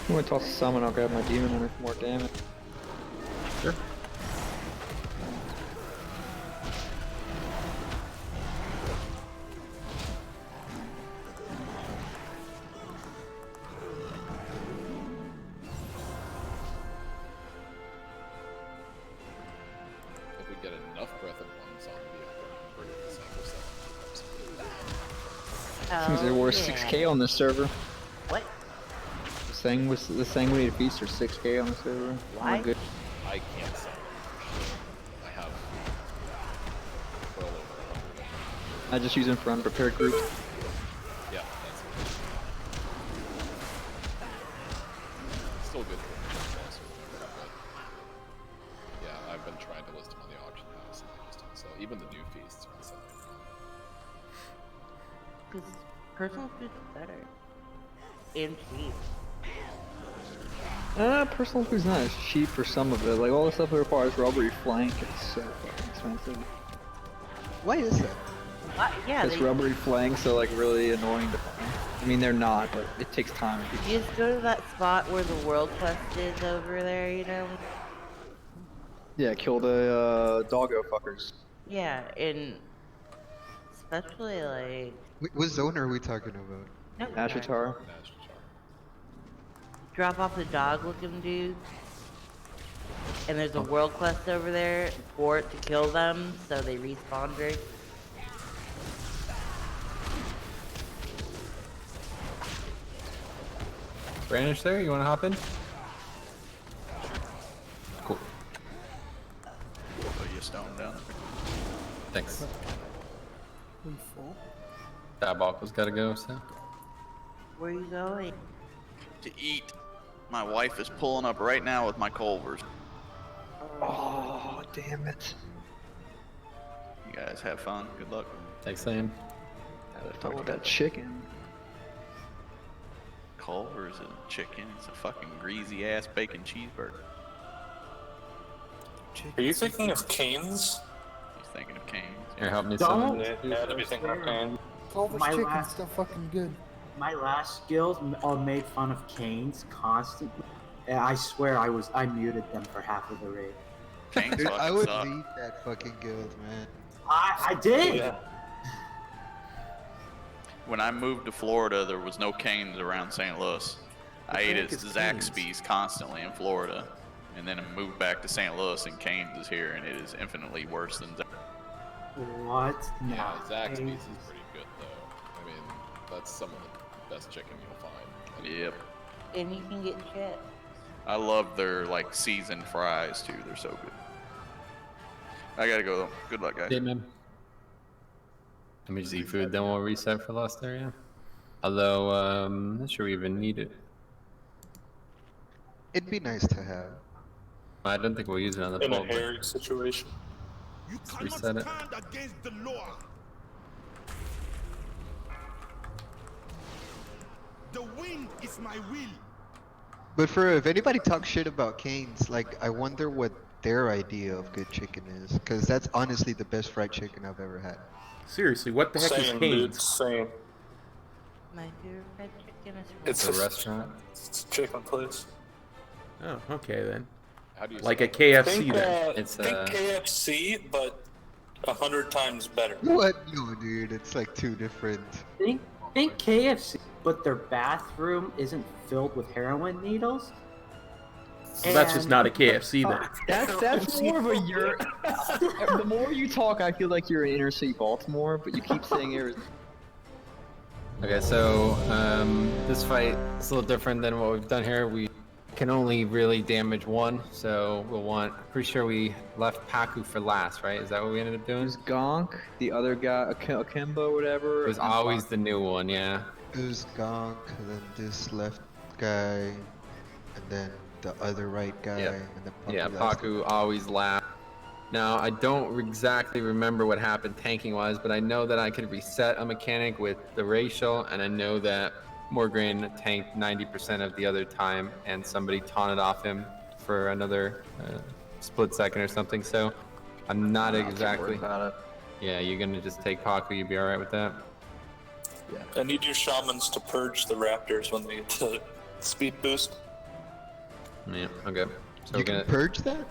I'm gonna toss a summon, I'll grab my demon and more damage. Sure. If we get enough Breath of One zombie, I can bring it to sample Seems they're worth 6k on this server. What? The Sanguinated Beasts are 6k on the server. Why? Not good. I can't sell it. I have well over 100. I just use them for unprepared groups. Yeah, that's it. Still good for boss or whatever, but yeah, I've been trying to list them on the auction house and they just don't sell. Even the new feasts aren't selling. Because personal food's better. And cheap. Personal food's not as cheap for some of it. Like all the stuff that requires rubbery flank is so fucking expensive. Why is that? Yeah, This rubbery flanks are like really annoying to find. I mean they're not, but it takes time. You just go to that spot where the world quest is over there, you know? Yeah, kill the doggo fuckers. Yeah, and especially like... What zone are we talking about? No, Ashitar. drop off the dog looking dude. And there's a world quest over there for it to kill them, so they respawn very. Brandish there, you wanna hop in? Cool. Put your stone down. Thanks. I'm full. Diabolical's gotta go, so. Where are you going? To eat. My wife is pulling up right now with my Culvers. Oh, damn it. You guys have fun. Good luck. Thanks, Sam. Gotta fuck with that chicken. Culver's a chicken. It's a fucking greasy ass bacon cheeseburger. Are you thinking of Cairns? He's thinking of Cairns. Here, help me Don't. Yeah, to be thinking of Cairns. Culver's My chicken's last- still fucking good. My last guild all made fun of Cairns constantly. And I swear I muted them for half of the raid. Cairns Dude, I fucking would suck. leave that fucking guild, man. I did. Yeah. When I moved to Florida, there was no Cairns around St. Louis. I ate at is Zaxby's constantly in Florida, and then I moved back to St. Louis, and Cairns is here, and it is infinitely worse than Zaxby's. What? Yeah, No. Zaxby's Cairns is pretty good though. I mean, that's some of the best chicken you'll find. Yep. And you can get shit. I love their like seasoned fries too. They're so good. I gotta go though. Good luck, guys. Hey, man. Let me just eat food, then we'll reset for Lost Area. Although, not sure we even need it. It'd be nice to have. I don't think we'll use it on the In a poll. hairy situation. You cannot reset it. stand against the law. The wind is my will. But if anybody talks shit about Canes, like, I wonder what their idea of good chicken is. Because that's honestly the best fried chicken I've ever had. Seriously, what the heck is Same, dude. Cairns? Same. My favorite fried chicken is It's a restaurant. It's a chicken place. Oh, okay then. How do you Like a spell it? KFC then. It's think KFC, but 100 times better. What? No, dude, it's like two different. Think KFC, but their bathroom isn't filled with heroin needles. Well, that's just And- not a KFC then. That's more of a you're. The more you talk, I feel like you're in inner city Baltimore, but you keep saying Arizona. Okay, so this fight is a little different than what we've done here. We can only really damage one, so we'll want. Pretty sure we left F.A.Q for last, right? Is that what we ended up doing? It was Gonk, the other guy, Akimbo, whatever. It was always the new one, yeah. It was Gonk, and then this left guy, and then the other right guy, Yep. and then Yeah, last. F.A.Q always last. Now, I don't exactly remember what happened tanking-wise, but I know that I could reset a mechanic with the racial, and I know that Morgraine tanked 90% of the other time, and somebody taunted off him for another split second or something, so I'm not exactly... Yeah, you're gonna just take F.A.Q, you'd be alright with that? I need your shamans to purge the raptors when they get the speed boost. Yeah, okay. So You we're gonna... can purge that?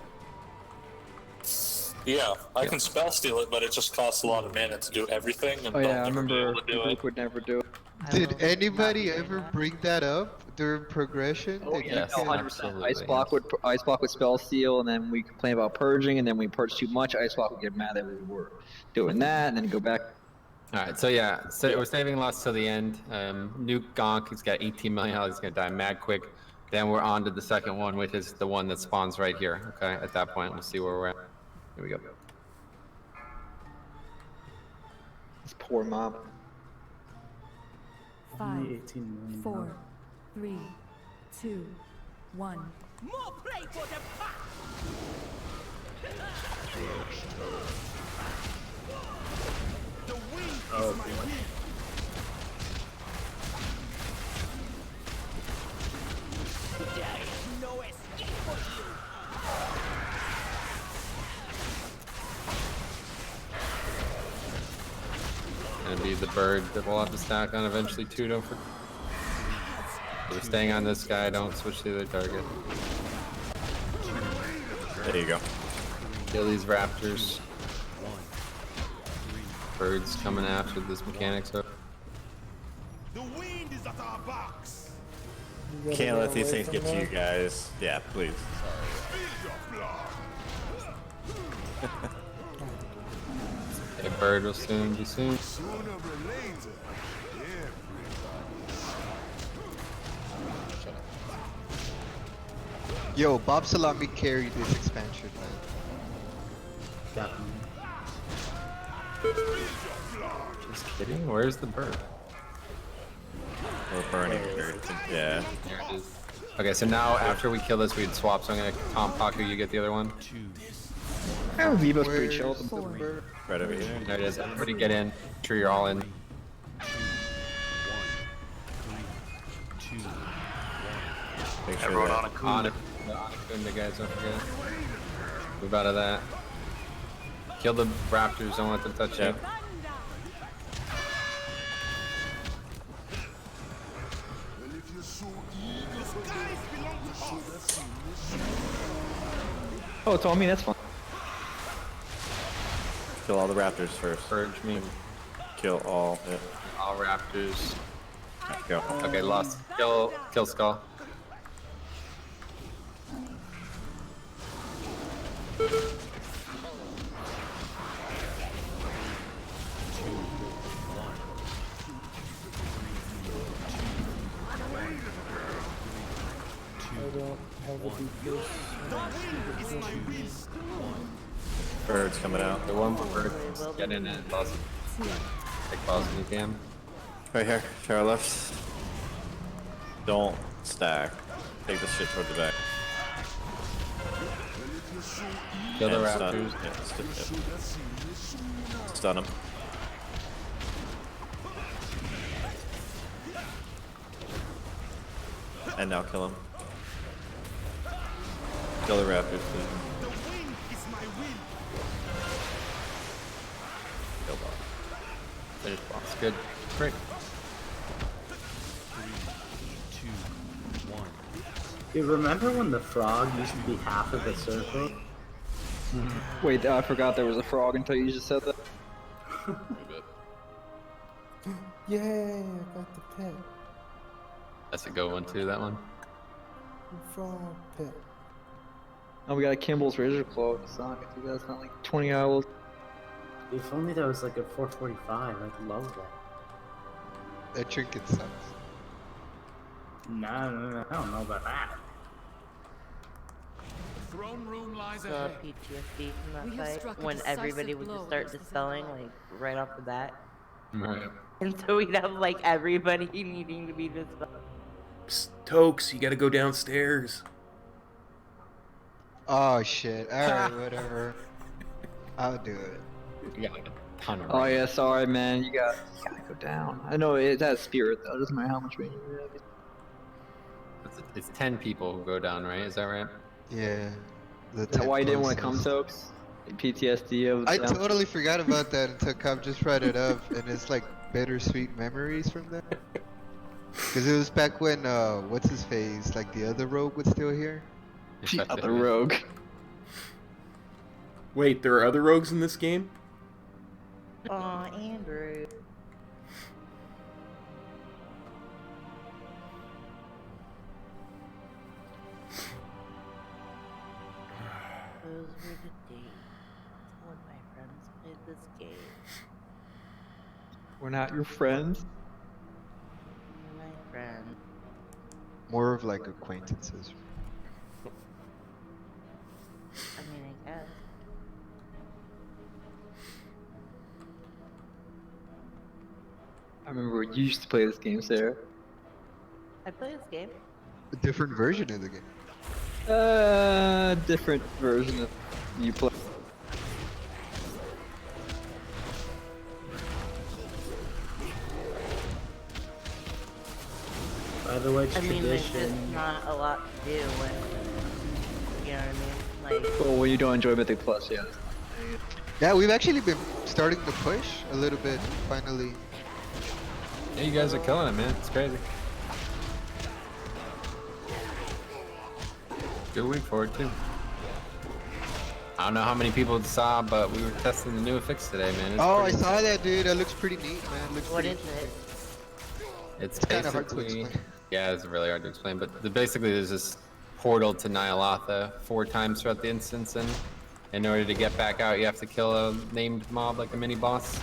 Yeah, I can spell steal it, but it just costs a lot of mana to do everything. And Oh yeah, I they'll never be remember able to do Luke it. would never do it. Did anybody ever bring that up during progression? Oh That you yeah, Yes, can- 100%. Ice Block would spell steal, and then we complain about purging, and then we purge too much. Ice Block would get mad that we were doing that, and then go back. Alright, so yeah, so we're saving lots till the end. Nuke Gonk, he's got 18 million health, he's gonna die mad quick. Then we're on to the second one, which is the one that spawns right here. Okay, at that point, we'll see where we're at. Here we go. This poor mob. 5, 18 million 4, 3, 2, 1. More play for the pack! The wind is my will. There is no escape for you! Gonna be the bird that we'll have to stack on eventually too, don't forget. We're staying on this guy, don't switch to the other target. There you go. Kill these raptors. Birds coming after this mechanic, so. The wind is at our backs. Can't let these things get to you guys. Yeah, please. A bird will soon be soon. Sooner or later, Yo, Bob Salami carried this expansion, man. Just kidding, where's the bird? We're burning here. Yeah. There it is. Okay, so now after we kill this, we'd swap, so I'm gonna Tom F.A.Q, you get the other one. Oh, Vivo's pretty chill. Right over here. There it is, everybody get in. Make sure you're all in. Make sure Everyone that on a coon. The guys, don't forget. Move out of that. Kill the raptors, don't let them touch you. Oh, it's on me, that's fine. kill all the raptors first. Purge me. Kill all. Yeah. All raptors. Go. Okay, lost. Kill Skull. I don't have a DPS. Bird's coming out. The one bird. Get in it, boss. Take boss when you can. Right here. To our left. Don't stack. Take this shit toward the back. Kill the And raptors. Stun him. And now kill him. Kill the raptors, please. Kill boss. Finish boss. Good. Great. 3, 2, 1. You remember when the frog used to be half of the circle? Wait, I forgot there was a frog until you just said that. Yay, I got the pet. That's a good one too, that one. Frog pet. Oh, we got a Kimball's Razor Claw. That's not like 20 hours. If only that was like a 445, I'd love that. That trinket sucks. No, I don't know about that. The PTSD from that fight when everybody would just start dispelling like right off the bat. Right. And so we'd have like everybody needing to be dispelled. Psst, Tokes, you gotta go downstairs. Oh shit. Alright, whatever. I'll do it. You got like a ton of Oh yeah, sorry man, you gotta go down. I know it has spirit though, it doesn't matter how much range you have. It's 10 people who go down, right? Is that right? Yeah. Is that why you didn't want to come, Tokes? PTSD of I totally forgot about that until Cobb just brought it up, and it's like bittersweet memories from that. Because it was back when, what's his face, like the other rogue was still here? The other rogue. Wait, there are other rogues in this game? Aw, Andrew. Those were the days when my friends played this game. We're not your friends? My friend. More of like acquaintances. I mean, I guess. I remember you used to play this game, Sarah. I play this game. A different version of the game. Different version of you play. By the way, I mean, there's tradition. just not a lot to do when, you know what I mean? Like, Well, when you don't enjoy Mythic Plus, yeah. Yeah, we've actually been starting to push a little bit, finally. Yeah, you guys are killing it, man. It's crazy. Good week for it, too. I don't know how many people saw, but we were testing the new effects today, man. It's Oh, I pretty saw that, dude. That looks pretty neat, man. Looks what pretty is it? It's kind of hard to basically- explain. Yeah, it's really hard to explain, but basically there's this portal to Ny'alotha 4 times throughout the instance, and in order to get back out, you have to kill a named mob, like a mini-boss.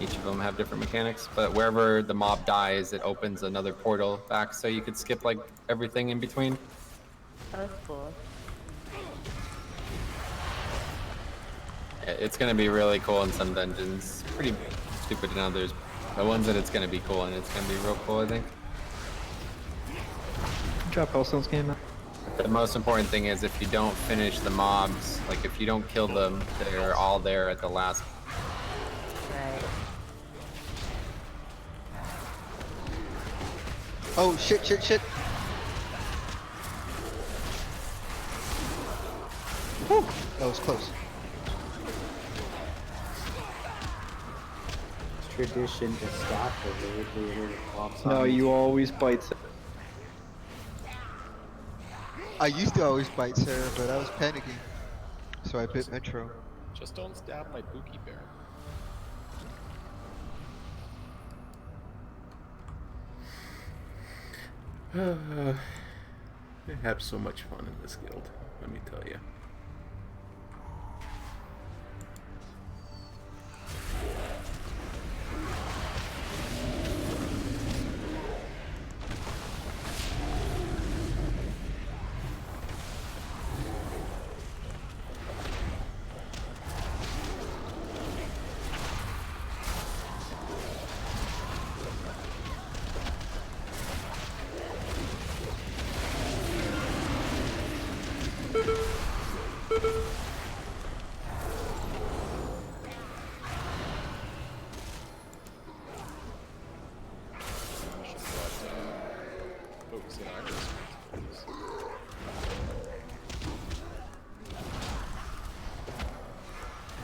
Each of them have different mechanics, but wherever the mob dies, it opens another portal back, so you could skip like everything in between. Oh, that's cool. It's gonna be really cool in some dungeons, pretty stupid in others. The ones that it's gonna be cool, and it's gonna be real cool, I think. Drop Hellstone's game out. The most important thing is if you don't finish the mobs, like if you don't kill them, they're all there at the last. Right. Oh, shit. Whew, that was close. It's tradition to stop the raid leader to flop No, you always bite. I used to always bite Sarah, but I was panicking. So I bit Metro. Just don't stab my Pookie Bear. I have so much fun in this guild, let me tell you.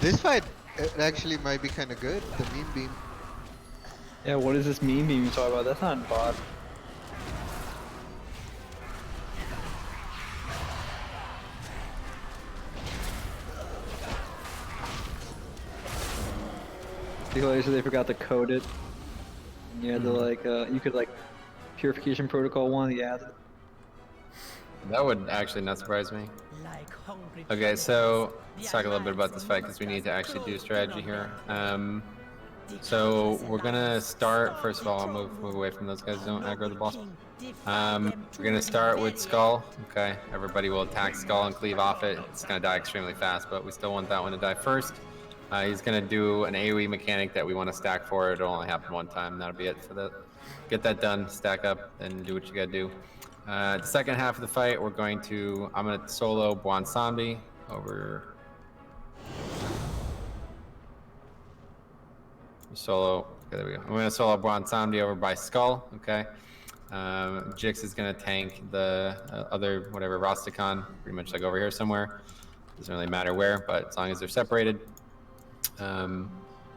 This fight it actually might be kind of good. The meme beam. Yeah, what is this meme beam you talking about? That's not bot. Because they forgot to code it. You had to like, you could like, purification protocol 1, yeah. That would actually not surprise me. Okay, so let's talk a little bit about this fight because we need to actually do strategy here. So we're gonna start. First of all, I'll move away from those guys. Don't aggro the boss. We're gonna start with Skull. Okay, everybody will attack Skull and cleave off it. It's gonna die extremely fast, but we still want that one to die first. He's gonna do an AoE mechanic that we want to stack for. It'll only happen one time. That'll be it for that. Get that done. Stack up and do what you gotta do. The second half of the fight, I'm gonna solo Bwansambi over. Okay, there we go. I'm gonna solo Bwansambi over by Skull. Okay. Jix is gonna tank the other whatever Rastakhan, pretty much like over here somewhere. Doesn't really matter where, but as long as they're separated.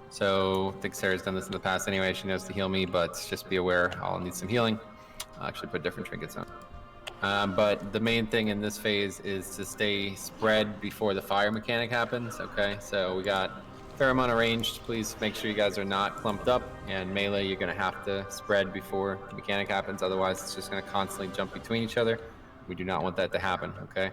So I think Sarah's done this in the past anyway. She knows to heal me, but just be aware I'll need some healing. I'll actually put different trinkets on. But the main thing in this phase is to stay spread before the fire mechanic happens. Okay, so we got a fair amount of range. Please make sure you guys are not clumped up. And melee, you're gonna have to spread before the mechanic happens. Otherwise, it's just gonna constantly jump between each other. We do not want that to happen. Okay.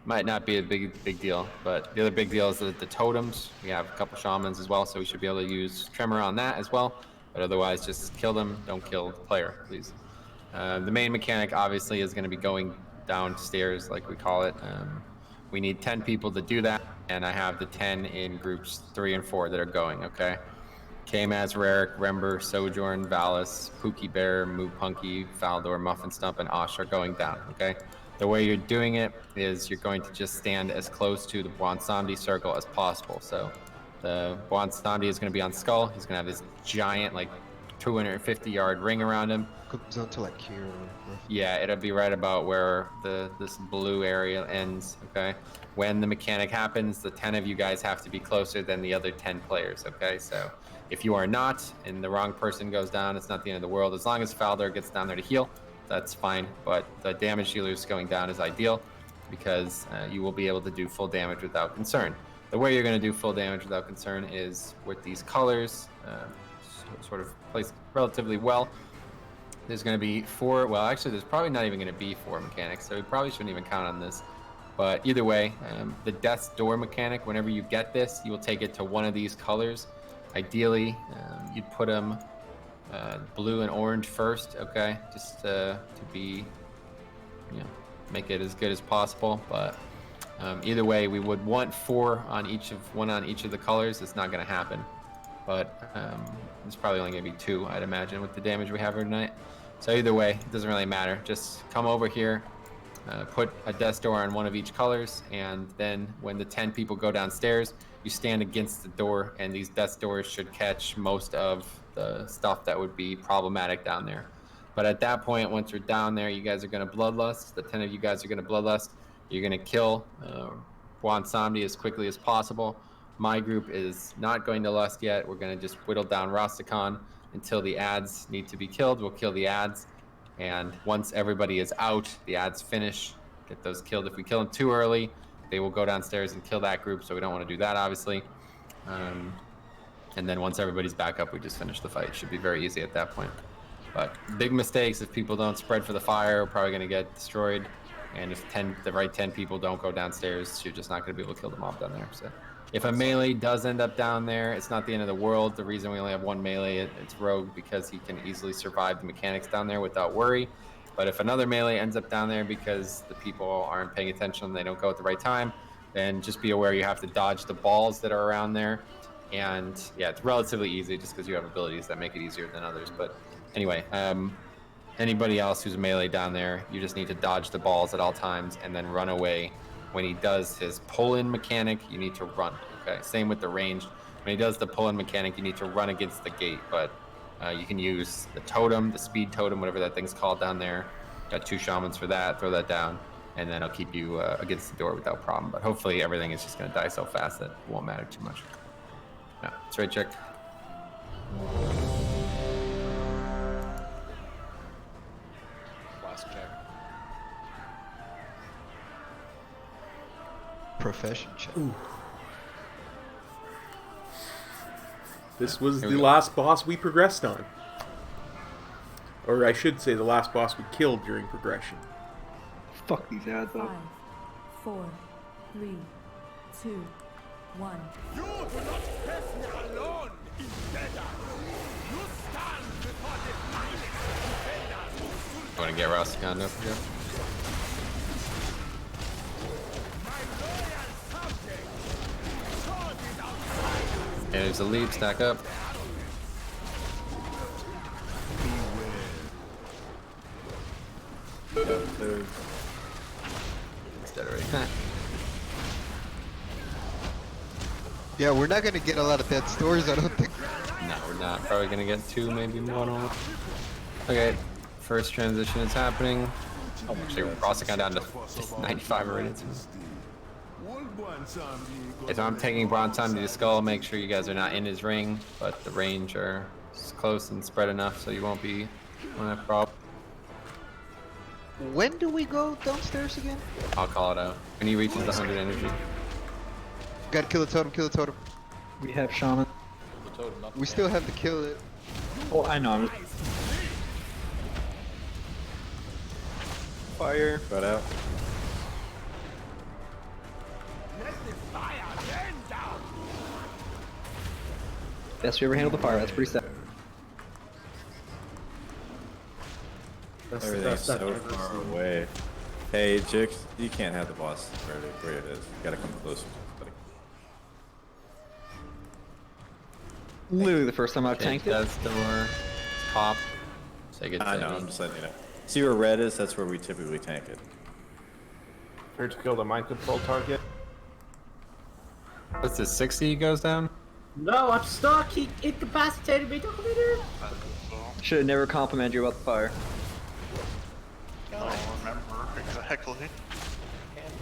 Might not be a big deal, but the other big deal is the totems. We have a couple shamans as well, so we should be able to use Tremor on that as well. But otherwise, just kill them. Don't kill the player, please. The main mechanic obviously is going to be going downstairs, like we call it. We need 10 people to do that, and I have the 10 in groups 3 and 4 that are going. Okay. K-Maz, Raric, Rember, Sojourn, Valis, Pookie Bear, Moo Punky, Faldor, Muffin Stump, and Osh are going down. Okay. The way you're doing it is you're going to just stand as close to the Bwansamdi circle as possible. So the Bwansamdi is going to be on Skull. He's going to have this giant, like, 250-yard ring around him. Comes down to like here. Yeah, it'll be right about where this blue area ends. Okay. When the mechanic happens, the 10 of you guys have to be closer than the other 10 players. Okay. So if you are not, and the wrong person goes down, it's not the end of the world. As long as Faldor gets down there to heal, that's fine, but the damage dealers going down is ideal because you will be able to do full damage without concern. The way you're going to do full damage without concern is with these colors, sort of placed relatively well. There's going to be 4, well actually there's probably not even going to be 4 mechanics, so we probably shouldn't even count on this. But either way, the Death's Door mechanic, whenever you get this, you will take it to one of these colors. Ideally, you'd put them blue and orange first, okay, just to be, make it as good as possible. But either way, we would want 4 on one on each of the colors. It's not going to happen, but it's probably only going to be 2, I'd imagine, with the damage we have here tonight. So either way, it doesn't really matter. Just come over here, put a Death's Door on one of each colors, and then when the 10 people go downstairs, you stand against the door, and these death doors should catch most of the stuff that would be problematic down there. But at that point, once you're down there, you guys are going to bloodlust. The 10 of you guys are going to bloodlust. You're going to kill Juan Samdi as quickly as possible. My group is not going to lust yet. We're going to just whittle down Rastakhan until the ads need to be killed. We'll kill the ads. And once everybody is out, the ads finish, get those killed. If we kill them too early, they will go downstairs and kill that group. So we don't want to do that, obviously. And then once everybody's back up, we just finish the fight. It should be very easy at that point. But big mistakes, if people don't spread for the fire, we're probably going to get destroyed. And if the right 10 people don't go downstairs, you're just not going to be able to kill the mob down there. So if a melee does end up down there, it's not the end of the world. The reason we only have one melee, it's Rogue, because he can easily survive the mechanics down there without worry. But if another melee ends up down there because the people aren't paying attention, they don't go at the right time, then just be aware you have to dodge the balls that are around there. And yeah, it's relatively easy just because you have abilities that make it easier than others. But anyway, anybody else who's melee down there, you just need to dodge the balls at all times and then run away. When he does his pull-in mechanic, you need to run, okay? Same with the ranged. When he does the pull-in mechanic, you need to run against the gate, but you can use the totem, the speed totem, whatever that thing's called down there. Got 2 shamans for that, throw that down, and then it'll keep you against the door without problem. But hopefully everything is just gonna die so fast that it won't matter too much. Yeah, straight check. Last check. Profession check. Ooh. This was the last boss we progressed on. Or I should say the last boss we killed during progression. Fuck these ads up. 5, 4, 3, 2, 1. You do not face me alone, instead. You stand before the finest defenders. I want to get Rastakhan up here. And there's a leap, stack up. It's dead already. Yeah, we're not gonna get a lot of dead stores, I don't think. No, we're not. Probably gonna get 2, maybe 1 on. Okay, first transition is happening. Oh, actually, Rastakhan down to 95 already. If I'm taking Bronze Time to the skull, make sure you guys are not in his ring, but the range are close and spread enough so you won't have a problem. When do we go downstairs again? I'll call it out. When he reaches 100 energy. Gotta kill the totem, kill the totem. We have shaman. We still have to kill it. Oh, I know. Fire. Got out. Best we ever handled the fire. That's pretty sad. Everything's so far away. Hey, Jix, you can't have the boss where it is. You gotta come closer. Literally the first time I've tanked it. Death door. Pop. I know, I'm just letting you know. See where red is? That's where we typically tank it. Here to kill the mind control target. What's this, 60 goes down? No, I'm stuck. He incapacitated me. Should have never complimented you about the fire. I don't remember exactly.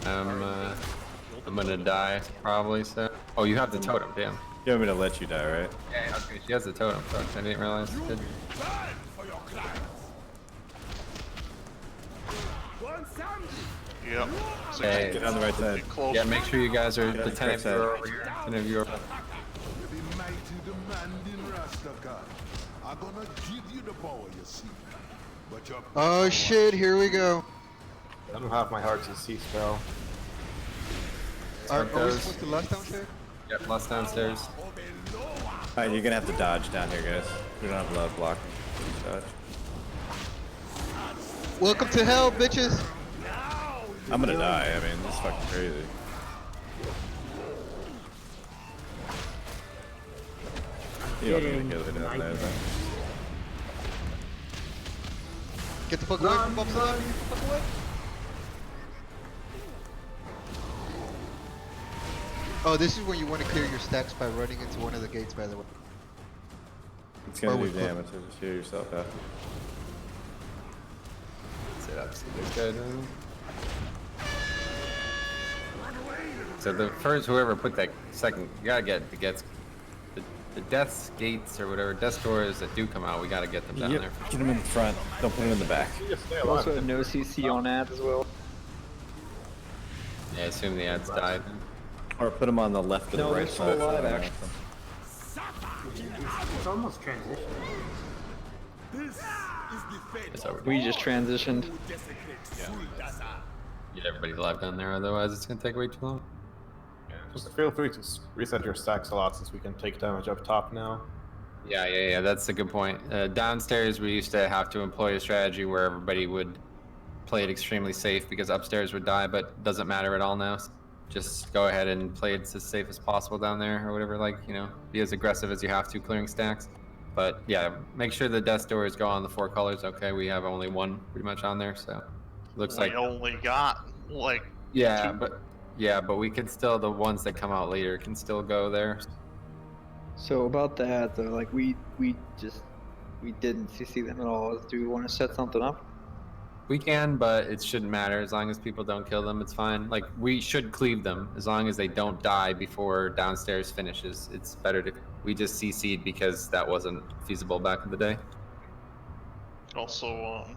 I'm gonna die, probably, so. Oh, you have the totem, damn. You want me to let you die, right? Yeah, okay, she has the totem, fuck, I didn't realize she did. Yep. Okay. Get on the right side. Yeah, make sure you guys are, the 10 of you are over here. 10 of you are. The mighty demanding Rastakhan. I'm gonna give you the power you seek. But your Oh shit, here we go. I don't have my heart to see spell. Are we supposed to lust downstairs? Yep, lust downstairs. Alright, you're gonna have to dodge down here, guys. We don't have a lot of block. Dodge. Welcome to hell, bitches. I'm gonna die. I mean, this is fucking crazy. You don't need to kill it down there, though. Get the fuck away from Bubs Alive. Get the fuck away. Oh, this is when you want to clear your stacks by running into one of the gates, by the way. It's gonna Or do with damage, so just heal yourself after. Set up so this guy down. So the first, whoever put that second, you gotta get the death's gates or whatever, death doors that do come out, we gotta get them down there. Get them in the front, don't put them in the back. Also, no CC on ads as well. Yeah, I assume the ads died. Or put them on the left or the No, right they're still side. alive, actually. It's almost transitioned. We just transitioned. Get everybody alive down there, otherwise it's gonna take way too long. Just feel free to reset your stacks a lot since we can take damage up top now. Yeah, that's a good point. Downstairs, we used to have to employ a strategy where everybody would play it extremely safe because upstairs would die, but it doesn't matter at all now. Just go ahead and play it as safe as possible down there or whatever, like, you know, be as aggressive as you have to clearing stacks. But yeah, make sure the death doors go on the 4 colors. Okay, we have only one pretty much on there, so looks like We only got like yeah, 2. but we can still, the ones that come out later can still go there. So about that, though, like we didn't CC them at all. Do we want to set something up? We can, but it shouldn't matter as long as people don't kill them. It's fine. Like, we should cleave them as long as they don't die before downstairs finishes. It's better to. We just CC'd because that wasn't feasible back in the day. Also,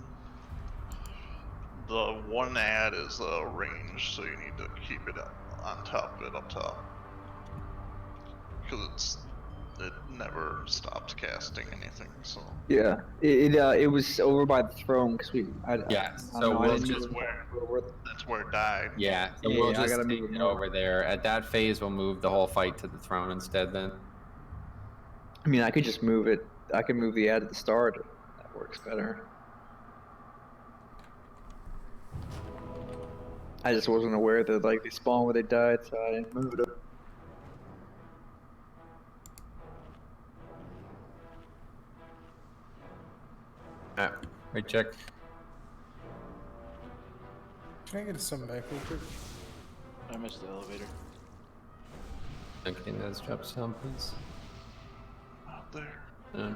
the one ad is range, so you need to keep it on top of it up top. Because it never stops casting anything, so. Yeah, it was over by the throne because That's where it died. Yeah, so Yeah, we'll I just gotta take move it it over there. At that phase, we'll move the whole fight to the throne instead then. I mean, I could just move it. I could move the ad at the start. That works better. I just wasn't aware that like they spawned where they died, so I didn't move it up. Right, check. Can I get some back real quick? I missed the elevator. Okay, let's drop some, please. Out there. No.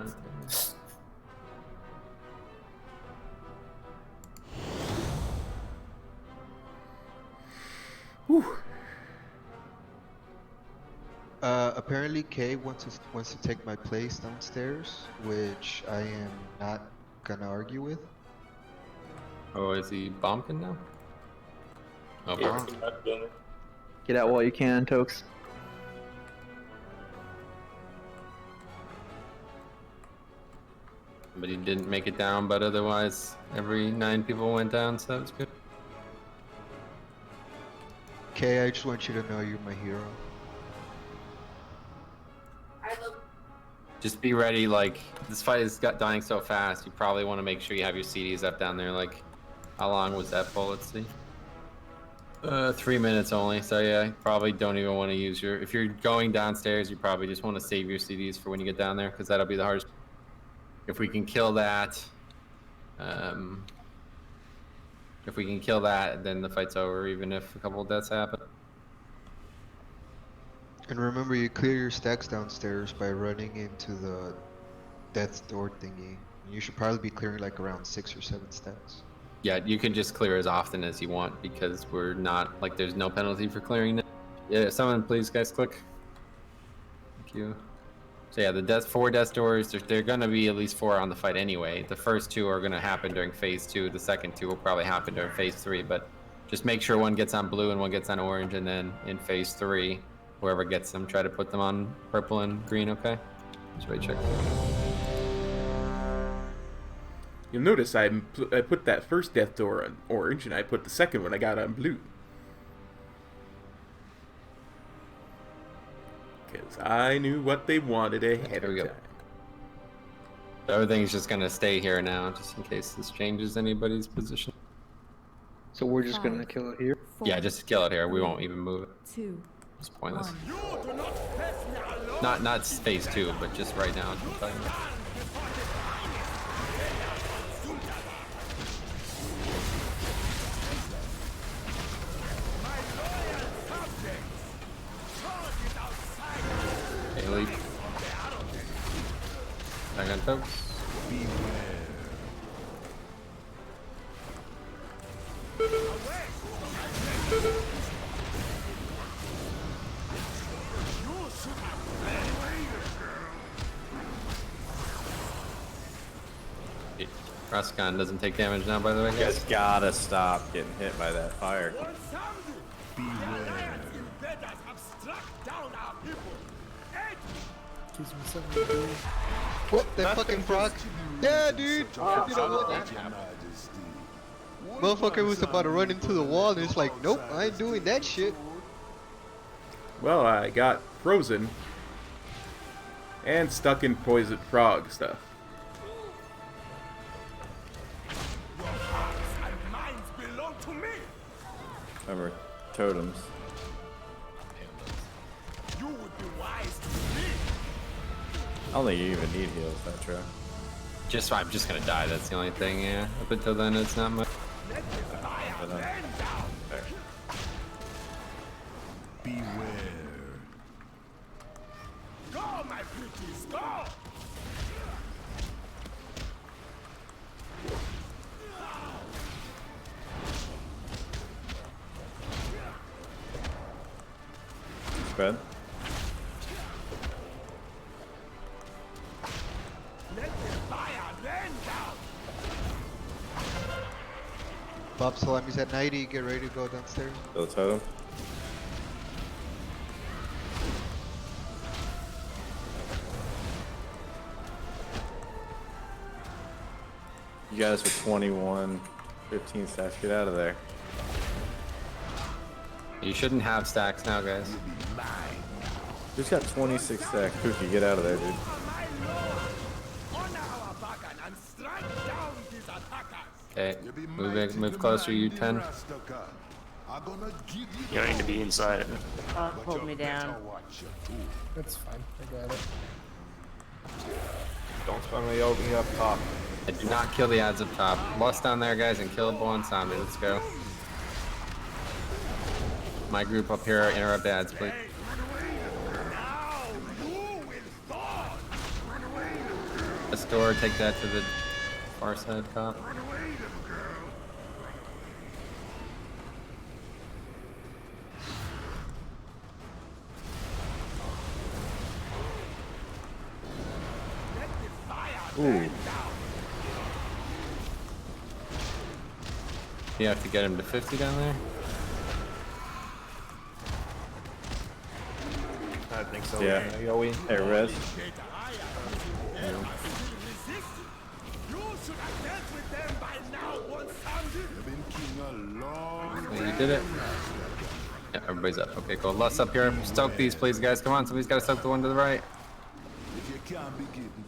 Whew. Apparently Kay wants to take my place downstairs, which I am not gonna argue with. Oh, is he bumping now? Oh, Yeah, wow. Get out while you can, Tokes. But he didn't make it down, but otherwise every 9 people went down, so that was good. Kay, I just want you to know you're my hero. Just be ready, like, this fight is dying so fast, you probably want to make sure you have your CDs up down there, like, how long was that pull, let's see. 3 minutes only, so yeah, you probably don't even want to use your, if you're going downstairs, you probably just want to save your CDs for when you get down there, because that'll be the hardest. If we can kill that, then the fight's over, even if a couple of deaths happen. And remember, you clear your stacks downstairs by running into the death door thingy. You should probably be clearing like around 6 or 7 stacks. Yeah, you can just clear as often as you want because we're not, like, there's no penalty for clearing it. Yeah, someone please, guys, click. Thank you. So yeah, the 4 death doors, they're gonna be at least 4 on the fight anyway. The first 2 are gonna happen during phase 2. The second 2 will probably happen during phase 3, but just make sure one gets on blue and one gets on orange, and then in phase 3, whoever gets them, try to put them on purple and green, okay? Just wait, check. You'll notice I put that first death door on orange, and I put the second one I got on blue. Because I knew what they wanted ahead of time. So everything's just gonna stay here now, just in case this changes anybody's position. So we're just gonna kill it here? Yeah, just kill it here. We won't even move it. 2. It's pointless. Not phase 2, but just right now. leap. Back on toes. Rascon doesn't take damage now, by the way, You guys. guys gotta stop getting hit by that fire. Gives me something to do. What? That fucking frog? Yeah, dude! Motherfucker was about to run into the wall and it's like, nope, I ain't doing that shit. Well, I got frozen and stuck in poison frog stuff. Remember, totems. You would be wise to me. I don't think you even need heals, that true. I'm just gonna die, that's the only thing, yeah. Up until then, it's not much. Beware. Go, my pretties, go! Spread. Let the fire burn down. Bob Salami's at 90, get ready to go downstairs. Kill the totem. You guys with 21, 15 stacks, get out of there. You shouldn't have stacks now, guys. Just got 26 stacks. Pookie, get out of there, dude. Okay, move closer, you 10. You don't need to be inside. Hold me down. That's fine. I got it. Don't spam me over here up top. I do not kill the ads up top. Bust down there, guys, and kill a bull and zombie. Let's go. My group up here, interrupt ads, please. This door, take that to the far side, cop. Ooh. You have to get him to 50 down there? I think so. Yeah. Yoey. Hey, Res. You did it. Yeah, everybody's up. Okay, cool. Lust up here. Stoke these, please, guys. Come on, somebody's got to stoke the one to the right.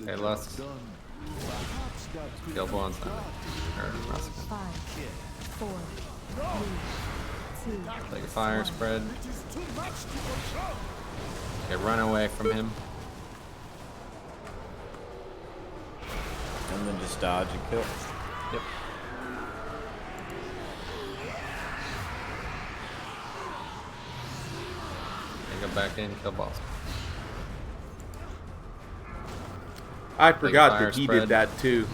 Okay, Lust. Kill Blonde's not. 5, 4, 3, 2. Take a fire spread. Okay, run away from him. And then just dodge and kill. Yep. Go back in, kill boss. I forgot that he did that too.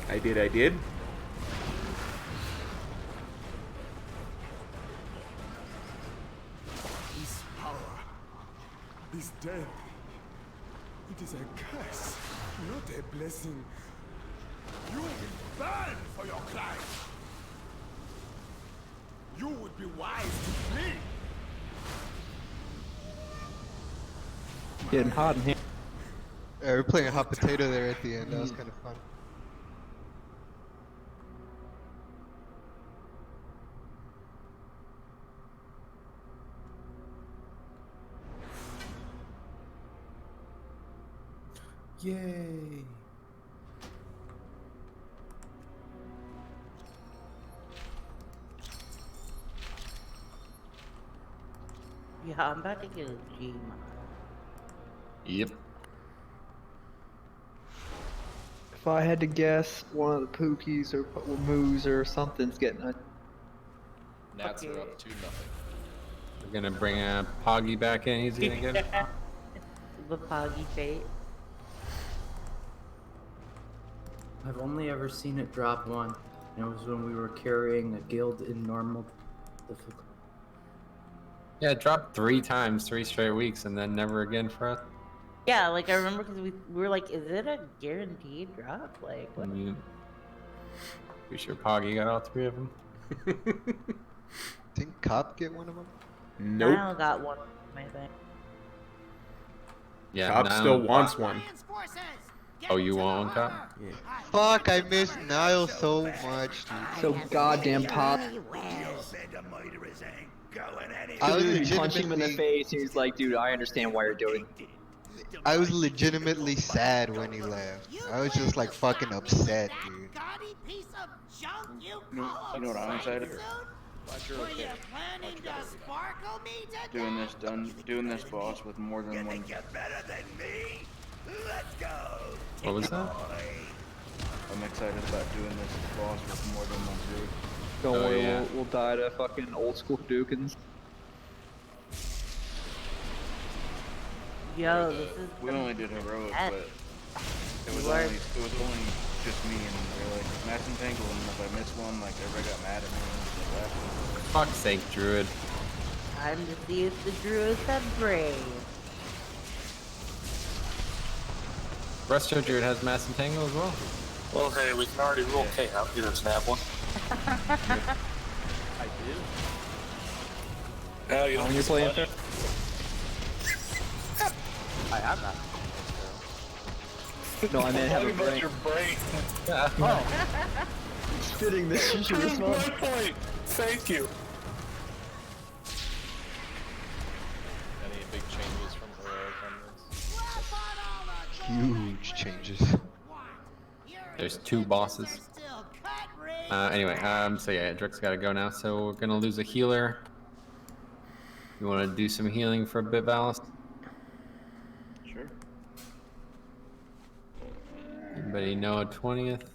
I did. This power, this death, it is a curse, not a blessing. You will burn for your crime. You would be wise to flee. Getting hot in here. Yeah, we're playing hot potato there at the end. That was kind of fun. Yay. Yeah, I'm about to get a G. Yep. If I had to guess, one of the Pookies or Moos or something's getting a Nats are up 2-0. We're gonna bring Poggy back in. He's gonna get the Poggy fate. I've only ever seen it drop one. And it was when we were carrying a guild in normal difficulty. Yeah, it dropped 3 times, 3 straight weeks, and then never again for us. Yeah, like I remember because we were like, is it a guaranteed drop? Like, what? Be sure Poggy got all 3 of them. Didn't Cop get one of them? Nope. Niall got one, I think. Yeah, Cop Niall- still wants one. Oh, you want one, Cop? Yeah. Fuck, I miss Niall so much, dude. So goddamn pop. I was You punch him in the legitimately, face, and he's like, dude, I understand why you're doing it. I was legitimately sad when he left. I was just like fucking upset, dude. You know what I'm excited for? Doing this boss with more than one. What was that? I'm excited about doing this boss with more than one dude. Don't Oh, worry, yeah. we'll die to fucking old school Dukins. Yo, this is. We only did heroic, Yes. but it was only just me and they're like Mass and Tangle, and if I missed one, like everybody got mad at me and just laughed. For fuck's sake, Druid. Time to see if the druids have brave. Resto Druid has Mass and Tangle as well. Well, hey, we can already rule K out. He doesn't have one. I do. No, you don't. When you're playing fair? I have that. No, I meant have a Talking about brain. your brain. Oh. Spitting this is Prove one. my point. Thank you. Any big changes from heroic on this? Huge changes. There's 2 bosses. Anyway, so yeah, Drick's gotta go now, so we're gonna lose a healer. You wanna do some healing for a bit, Valis? Sure. Anybody know a 20th?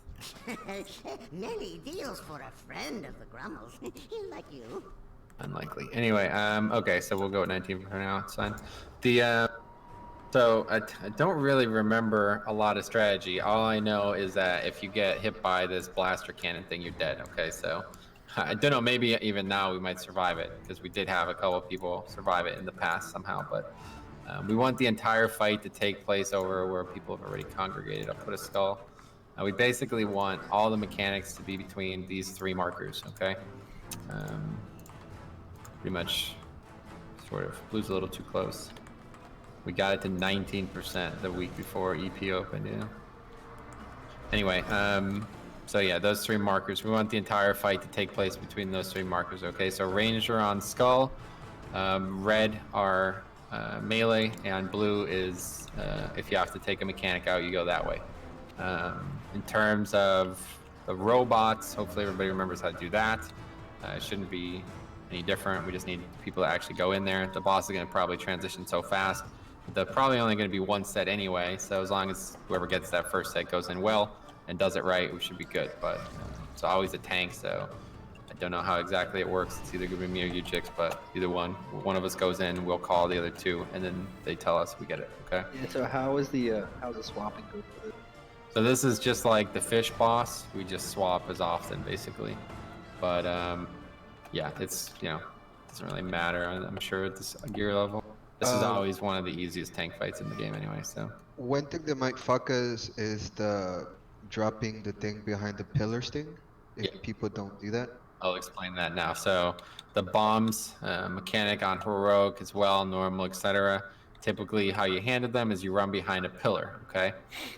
Many deals for a friend of the Grummels, like you. Unlikely. Anyway, okay, so we'll go with 19 for now. It's fine. The so I don't really remember a lot of strategy. All I know is that if you get hit by this blaster cannon thing, you're dead. Okay, so I don't know. Maybe even now we might survive it because we did have a couple of people survive it in the past somehow. But we want the entire fight to take place over where people have already congregated. I'll put a skull. We basically want all the mechanics to be between these 3 markers. Okay. Pretty much, sort of. Blue's a little too close. We got it to 19% the week before EP opened, yeah. Anyway, so yeah, those 3 markers. We want the entire fight to take place between those 3 markers, okay? So Ranger on Skull, red are melee, and blue is if you have to take a mechanic out, you go that way. In terms of the robots, hopefully everybody remembers how to do that. It shouldn't be any different. We just need people to actually go in there. The boss is going to probably transition so fast. They're probably only going to be 1 set anyway, so as long as whoever gets that first set goes in well and does it right, we should be good. But it's always a tank, so I don't know how exactly it works. It's either going to be me or you chicks, but either one of us goes in, we'll call the other 2, and then they tell us we get it, okay? Yeah, so how's the swapping go for it? So this is just like the fish boss. We just swap as often, basically. But yeah, it's, you know, doesn't really matter. I'm sure at this gear level. This is always one of the easiest tank fights in the game anyway, so. One thing that might fuck us is the dropping the thing behind the pillars thing. If people don't do that. I'll explain that now. So the bombs, mechanic on heroic as well, normal, etc. Typically how you handle them is you run behind a pillar, okay?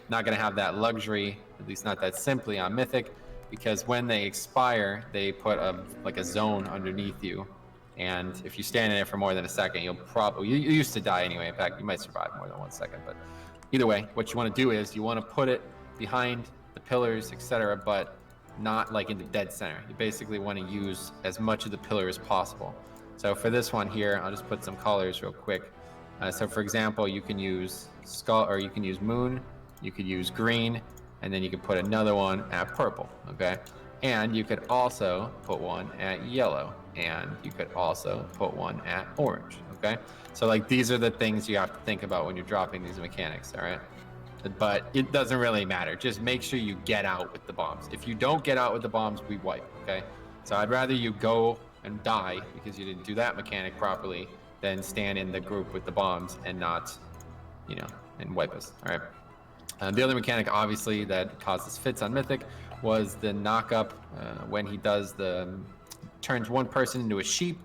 Not gonna have that luxury, at least not that simply on Mythic, because when they expire, they put like a zone underneath you. And if you stand in it for more than a second, you'll probably, you used to die anyway. In fact, you might survive more than 1 second. But either way, what you want to do is you want to put it behind the pillars, etc., but not like in the dead center. You basically want to use as much of the pillar as possible. So for this one here, I'll just put some colors real quick. So for example, you can use skull, or you can use moon, you could use green, and then you can put another one at purple, okay? And you could also put one at yellow, and you could also put one at orange, okay? So like these are the things you have to think about when you're dropping these mechanics, all right? But it doesn't really matter. Just make sure you get out with the bombs. If you don't get out with the bombs, we wipe, okay? So I'd rather you go and die because you didn't do that mechanic properly than stand in the group with the bombs and not, you know, and wipe us, all right? The other mechanic, obviously, that causes fits on Mythic was the knock-up when he does the turns one person into a sheep,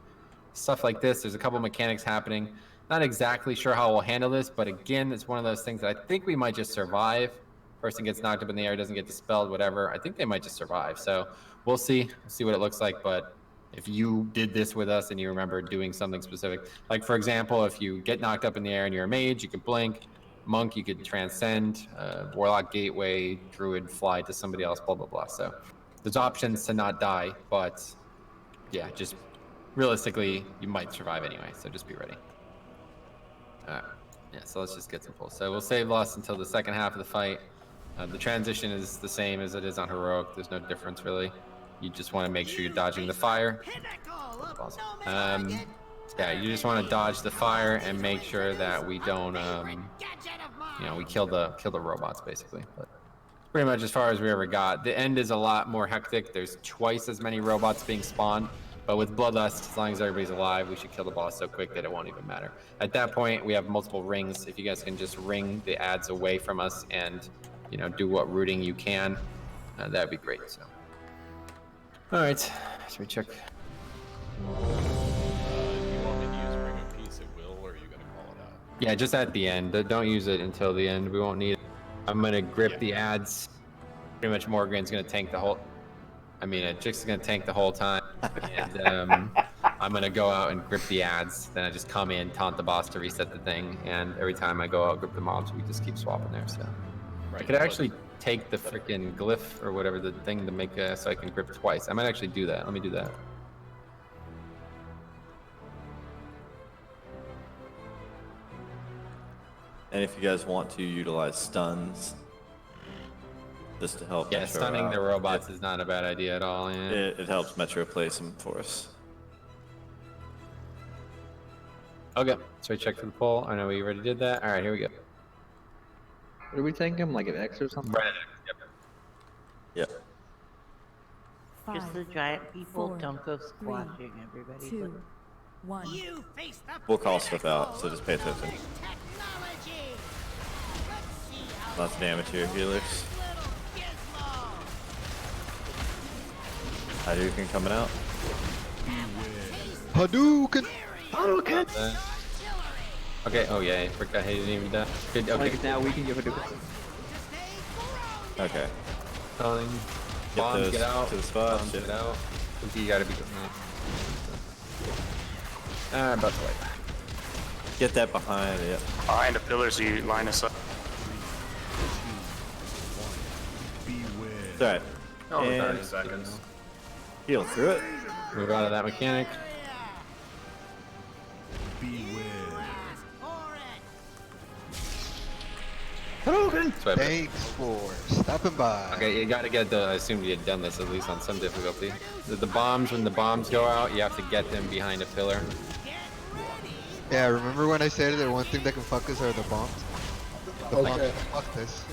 stuff like this. There's a couple mechanics happening. Not exactly sure how we'll handle this, but again, it's one of those things that I think we might just survive. Person gets knocked up in the air, doesn't get dispelled, whatever. I think they might just survive. So we'll see. We'll see what it looks like. But if you did this with us and you remember doing something specific, like for example, if you get knocked up in the air and you're a mage, you can blink. Monk, you could transcend. Warlock, gateway, druid, fly to somebody else, blah, blah, blah. So there's options to not die, but yeah, just realistically, you might survive anyway. So just be ready. All right. Yeah, so let's just get some pulls. So we'll save loss until the second half of the fight. The transition is the same as it is on heroic. There's no difference really. You just want to make sure you're dodging the fire. Yeah, you just want to dodge the fire and make sure that we don't, you know, we kill the robots basically. But pretty much as far as we ever got. The end is a lot more hectic. There's twice as many robots being spawned. But with Bloodlust, as long as everybody's alive, we should kill the boss so quick that it won't even matter. At that point, we have multiple rings. If you guys can just ring the ads away from us and, you know, do what rooting you can, that'd be great. So, all right, so we check. You want me to use Ring of Peace at will, or are you gonna call it out? Yeah, just at the end. Don't use it until the end. We won't need it. I'm gonna grip the ads. Pretty much Morgan's gonna tank the whole. I mean, Jix is gonna tank the whole time, and I'm gonna go out and grip the ads. Then I just come in, taunt the boss to reset the thing, and every time I go out, grip the mobs, we just keep swapping there. So I could actually take the freaking glyph or whatever the thing to make so I can grip twice. I might actually do that. Let me do that. And if you guys want to utilize stuns, just to help. Yeah, stunning the robots is not a bad idea at all. Yeah. It helps Metro play some for us. Okay, so I check for the poll. I know we already did that. All right, here we go. What are we taking him? Like an X or something? Right. Yep. Just the giant people, 4, don't go squashing everybody. 2, 1. We'll call stuff out, so just pay attention. Lots of damage here, healers. Hadouken coming out. Hadouken! Hadouken! Okay, oh yeah, I forgot he didn't even die. Good, okay. Like now we can give Hadouken. Okay. Calling. Bombs, get out. To the spot. Bombs, get out. You gotta be good. About to wipe. Get that behind it. Behind the pillars, you line us up. It's alright. Oh, and 30 seconds. Heal through it. Move out of that mechanic. Thanks for stopping by. Okay, you gotta get the. I assumed you had done this at least on some difficulty. The bombs, when the bombs go out, you have to get them behind a pillar. Yeah, remember when I said that one thing that can fuck us are the bombs? The bombs can fuck this.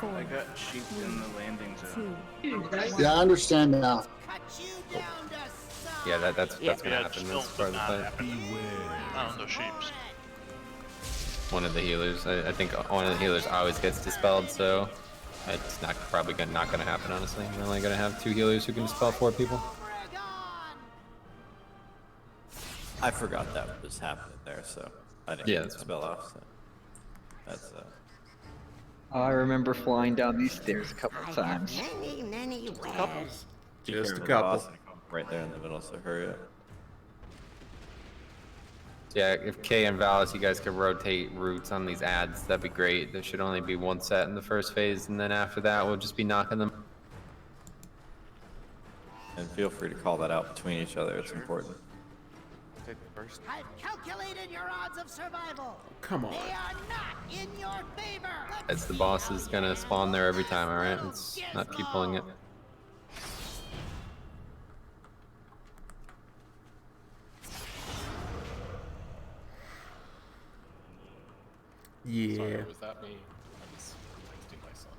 I got sheep in the landing zone. Yeah, I understand now. Yeah, that's gonna happen. That's part of the fight. Oh, the sheeps. One of the healers. I think one of the healers always gets dispelled, so it's not gonna happen. Honestly, we're only gonna have 2 healers who can dispel 4 people. I forgot that was happening there, so I didn't spell off. So that's I remember flying down these stairs a couple of times. Many wares. Just a couple. Right there in the middle, so hurry up. Yeah, if Kay and Valis, you guys could rotate routes on these ads, that'd be great. There should only be 1 set in the first phase, and then after that, we'll just be knocking them. And feel free to call that out between each other, it's important. take the first. I've calculated your odds of survival. Come on. They are not in your favor. It's the boss is gonna spawn there every time, alright? Let's not keep pulling it. Yeah. Sorry, was that me? I was texting my son.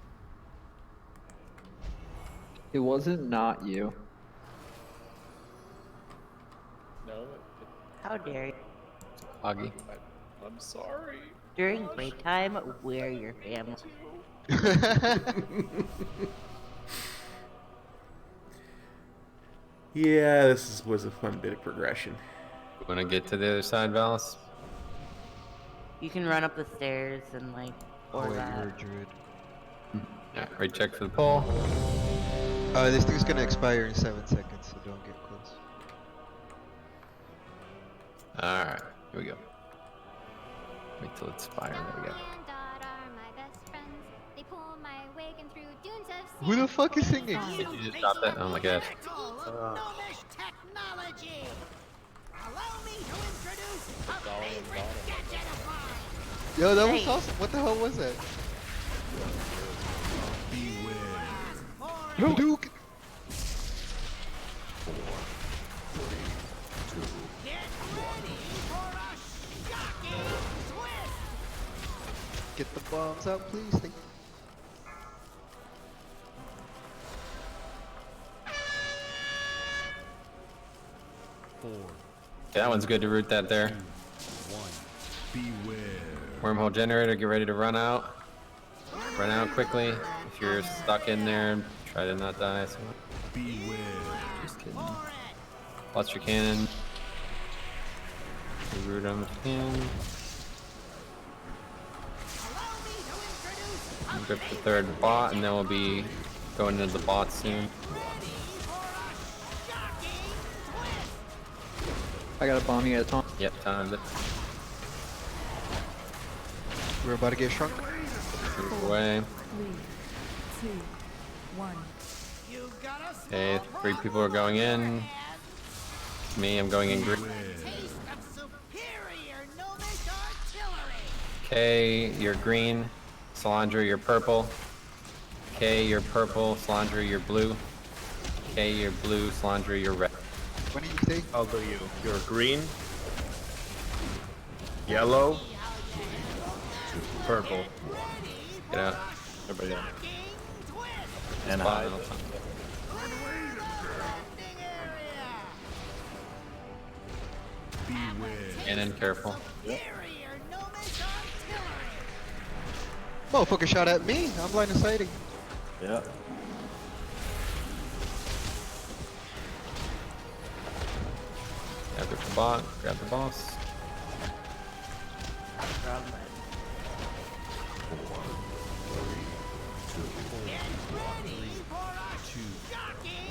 It wasn't not you. No, How dare you? Augie. I'm sorry. During playtime, we're your family. Yeah, was a fun bit of progression. Wanna get to the other side, Valis? You can run up the stairs and like, or Wait, that. you're a druid. Yeah, right check for the pole. This thing's gonna expire in 7 seconds, so don't get close. Alright, here we go. Wait till it's fire, there we go. Who the fuck is singing? Did you just drop that? Oh my gosh. Technology. Allow me to introduce a favorite gadget of mine. Yo, that was awesome. What the hell was that? Yo, Duke. Get the bombs out, please. Thank you. That one's good to root that there. Wormhole generator, get ready to run out. Run out quickly. If you're stuck in there, try to not die. So. Just kidding. Watch your cannon. Root them if you can. Grip the third bot, and then we'll be going into the bot soon. I got a bomb, you got a taunt. Yep, timed it. We're about to get shrunk. Move away. 3, 2, 1. Okay, 3 people are going in. Me, I'm going in green. Okay, you're green. Salandra, you're purple. Okay, you're purple. Salandra, you're blue. Okay, you're blue. Salandra, you're red. What do you say? I'll do you. You're green, yellow, purple. Get out. Everybody out. And hide. Cannon, careful. Motherfucker shot at me. I'm line of sighting. Yeah. Grab the bot, grab the boss.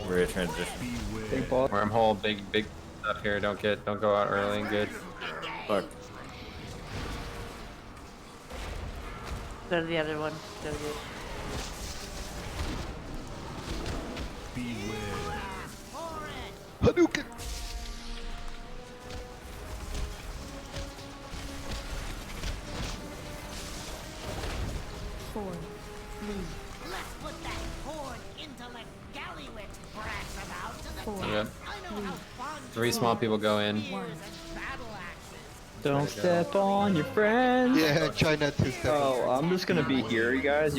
We're transition. Big ball. Wormhole, big stuff here. Don't go out early. Good. Fuck. Go to the other one. Go to the... Hadouken! Four, 3, Let's put that horn intellect gallywit brass about to the 4, Yep. 3, 3 small people go in. 1. Don't step on your friends. Yeah, try not to step Oh, I'm just gonna be here, you guys.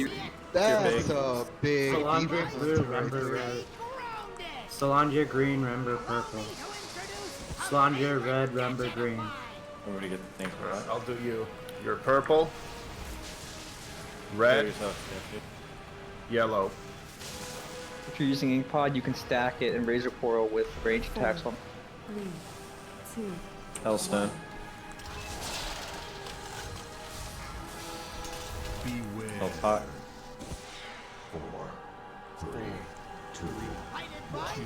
That's a big Solandra defense blue, system right Rember there. red. Solandra green, Rember purple. Solandra red, Rember green. Everybody get the thing for that. I'll do you. You're purple, red, yellow. If you're using ink pod, you can stack it and razor portal with range attacks on. 3, 2, Hellstone. Oh, hot.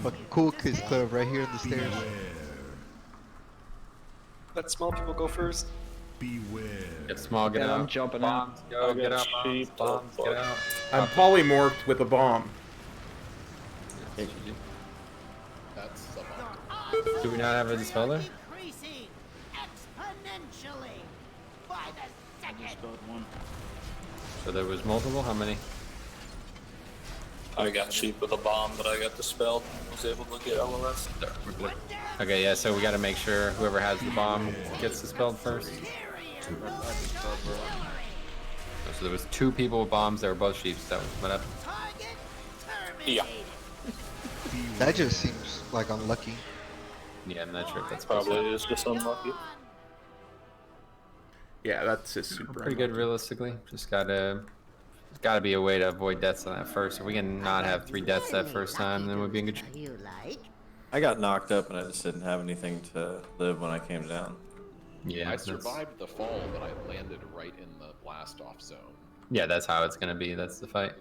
Fucking cool kids club right here in the stairs. Let small people go first. Get small, get Yeah, out. I'm jumping Bombs, out. go, get out. Bombs, get out. I'm polymorphed with a bomb. That's suboptimal. Do we not have a dispeller? dispelled one. So there was multiple? How many? I got cheap with a bomb, but I got dispelled and was able to get LOS. Okay, yeah, so we gotta make sure whoever has the bomb gets dispelled first. So there was 2 people with bombs that were both sheeps. That was what happened. Yeah. That just seems like unlucky. Yeah, I'm not sure if that's Probably is just unlucky. Yeah, that's just super Pretty good realistically. Just gotta be a way to avoid deaths on that first. If we can not have 3 deaths that first time, then we'd be in good shape. You like? I got knocked up and I just didn't have anything to live when I came down. Yeah, I survived the fall, but I landed right in the blast off zone. Yeah, that's how it's gonna be. That's the fight.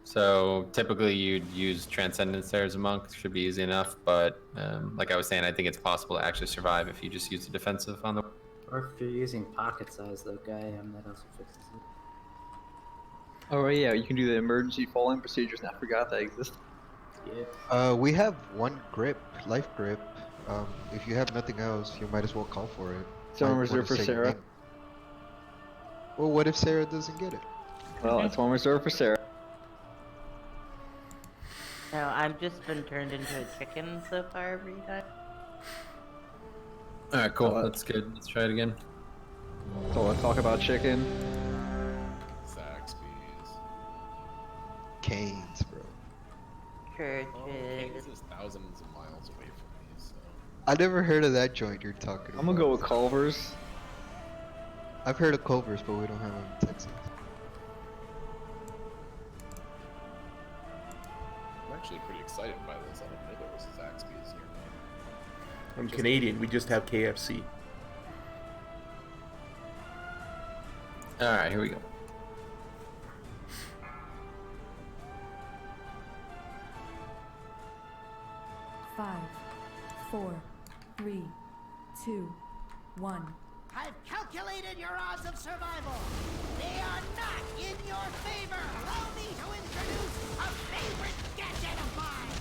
So typically you'd use Transcendence there as a monk. Should be easy enough, but like I was saying, I think it's possible to actually survive if you just use the defensive on the. Or if you're using pocket size, though, guy, that also fixes it. Oh yeah, you can do the emergency falling procedures. And I forgot that existed. Yeah. We have 1 grip, life grip. If you have nothing else, you might as well call for it. It's on Might reserve wanna for say your Sarah. name. Well, what if Sarah doesn't get it? Well, it's on reserve for Sarah. No, I've just been turned into a chicken so far every time. Alright, cool. That's good. Let's try it again. So let's talk about chicken. Zaxby's. Canes, bro. Churches. Cairns is thousands of miles away from me, so. I never heard of that joint you're talking about. I'm gonna go with Culver's. I've heard of Culver's, but we don't have them in Texas. I'm actually pretty excited by this. I didn't know there was a Zaxby's here. I'm Canadian. We just have KFC. Alright, here we go. Five, 4, 3, 2, 1. I've calculated your odds of survival. They are not in your favor. Allow me to introduce a favorite gadget of mine.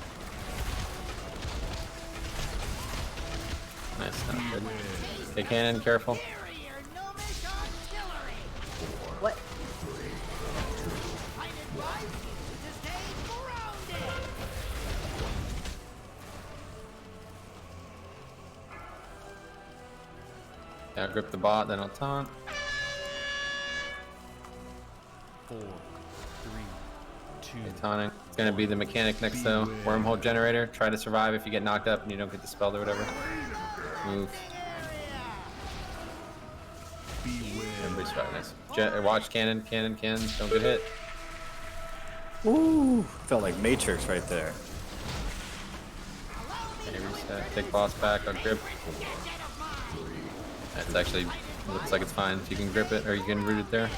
Nice, not good. Okay, cannon, careful. What? I'd advise you to stay grounded. Yeah, grip the bot, then I'll taunt. 4, 3, 2. Okay, taunting. It's gonna be the mechanic next though. Wormhole generator. Try to survive if you get knocked up and you don't get dispelled or whatever. Move. Everybody's fighting nice. Watch cannon, don't get hit. Ooh, felt like Matrix right there. Okay, reset. Take boss back. I'll grip. That's actually looks like it's fine. If you can grip it or you can root it there.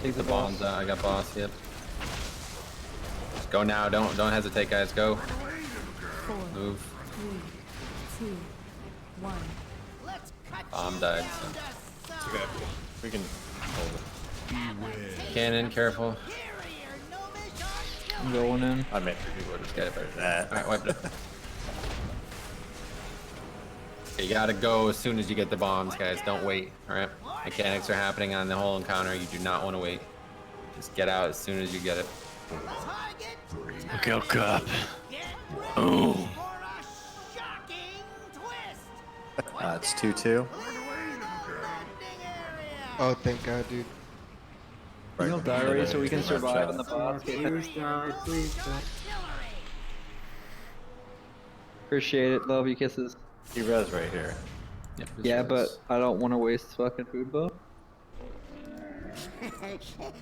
Take the bombs out. I got boss. Yep. Just go now. Don't hesitate, guys. Go. 4, Move. 3, 2, 1. Bomb died. So. It's okay. We can hold it. Cannon, careful. I'm going in. I made We'll just get it better. that. Alright, wipe it up. Okay, you gotta go as soon as you get the bombs, guys. Don't wait. Alright? Mechanics are happening on the whole encounter. You do not want to wait. Just get out as soon as you get it. Look out, cop. Oh. It's 2-2. Oh, thank God, dude. You know, diary, so we can survive in the boss. Please die, please die. Appreciate it. Love you, kisses. He res right here. Yep, Yeah, but I don't want to waste fucking food, though.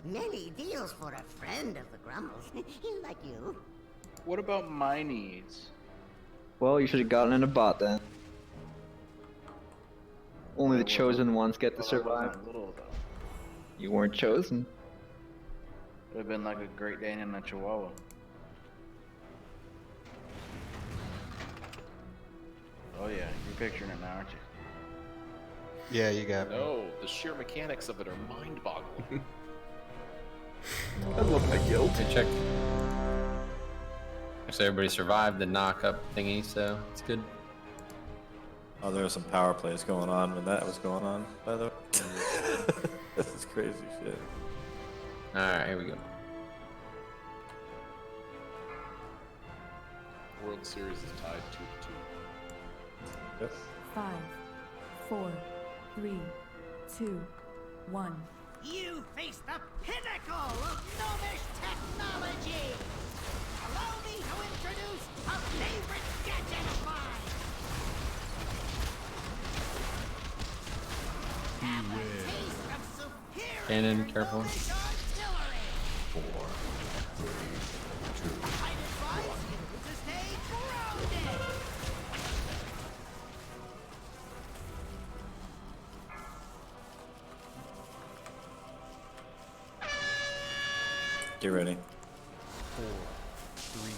Many deals for a friend of the Grumbles, like you. What about my needs? Well, you should have gotten in a bot then. Only the chosen ones get to survive. You weren't chosen. Would have been like a Great Dane and a Chihuahua. Oh yeah, you're picturing it now, aren't you? Yeah, you got me. No, the sheer mechanics of it are mind-boggling. I love my guild. Okay, check. Actually, everybody survived the knock-up thingy, so it's good. Oh, there were some power plays going on when that was going on, by the way. This is crazy shit. Alright, here we go. World Series is tied 2-2. Yep. 5, 4, 3, 2, 1. You face the pinnacle of gnomish technology! Allow me to introduce a favorite gadget of mine! Have a taste of superior Cannon, careful. gnomish artillery! 4, 3, 2. I'd advise you to stay grounded! Get ready. 4, 3,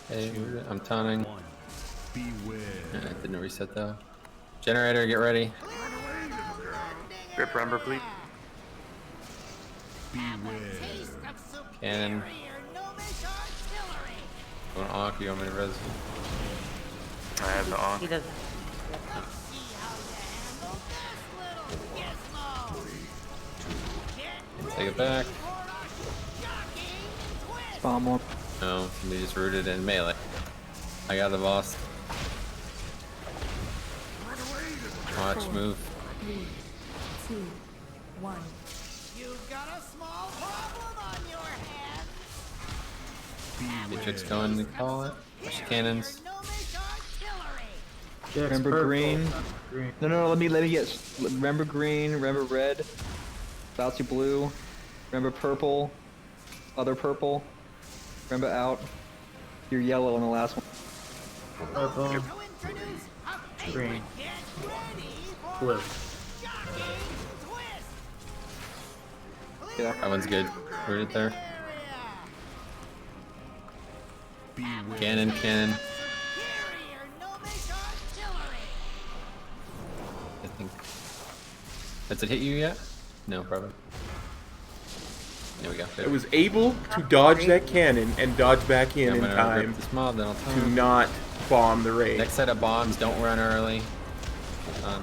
Hey, 2, I'm taunting. 1. Beware. Yeah, it didn't reset though. Generator, get ready. Grip Remember, please. Beware. Cannon. Going on, you want me to res? I have the on. He doesn't. Take it back. Bomb one. No, we just rooted in melee. I got the boss. Watch, move. 3, 2, 1. You've got a small problem on your hands! Matrix going to call it. Push cannons. Remember purple. green? Green. No, let me get. Remember green, remember red, bouncy blue, remember purple, other purple, remember out. You're yellow on the last one. Purple. Green. Blue. Yeah. That one's good. Rooted there. Cannon, cannon. I think. Has it hit you yet? No, probably. There we go. I was able to dodge that cannon and dodge back in time this mob, then I'll to not bomb the raid. Next set of bombs, don't run early.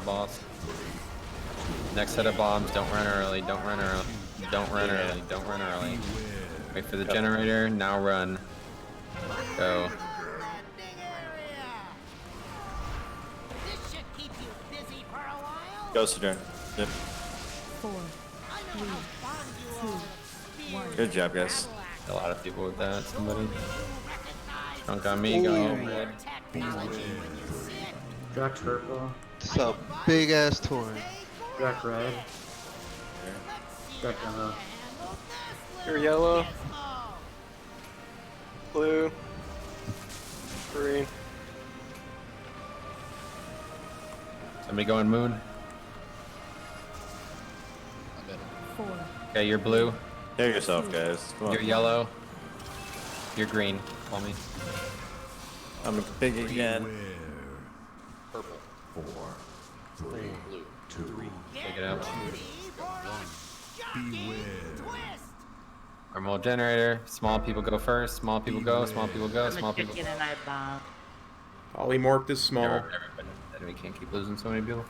Boss. Next set of bombs, don't run early, don't run early. Don't run early, don't run early. Wait for the generator, now run. Go. Go, Sojourn. Yep. 4, 3, 2, 1. Good job, guys. A lot of people with that. Somebody. Drunk on me, go. Red. Jack purple. It's a big ass torrent. Jack red. Jack yellow. You're yellow. Blue. Green. Somebody going moon. 4. Okay, you're blue. Heal yourself, guys. Come on. You're yellow. You're green. Call me. I'm big again. Purple. 4, 3, 2, Take it out. 1. Beware. Normal generator. Small people go first. Small people go. Small people go. I'm Small a people. chicken and I bomb. Polymorph is small. Everybody. We can't keep losing so many people.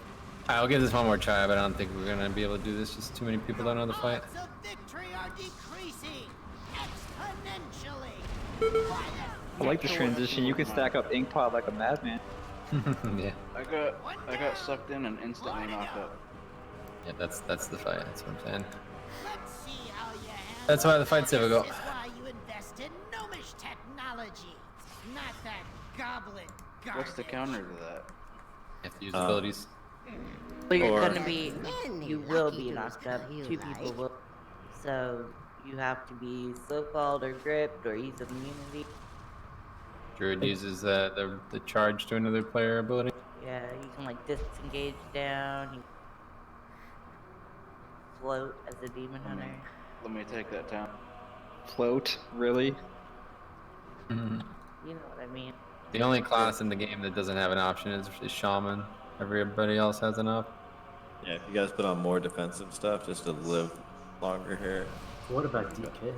I'll give this one more try, but I don't think we're gonna be able to do this. Just too many people don't know the fight. Odds of victory are decreasing exponentially. I like this transition. You can stack up ink pile like a madman. Yeah. I got sucked in and instantly knocked up. Yeah, that's the fight. That's what I'm saying. That's why the fight's difficult. This is why you invest in gnomish technology, not that goblin garbage. What's the counter to that? You have to use abilities. But you're Or- gonna be, you will be knocked up. 2 people will. So you have to be so-called or gripped or use immunity. Druid uses the charge to another player ability. Yeah, you can like disengage down. You float as a demon hunter. Let me take that town. Float, really? You know what I mean. The only class in the game that doesn't have an option is Shaman. Everybody else has an op. Yeah, if you guys put on more defensive stuff just to live longer here. What about DK?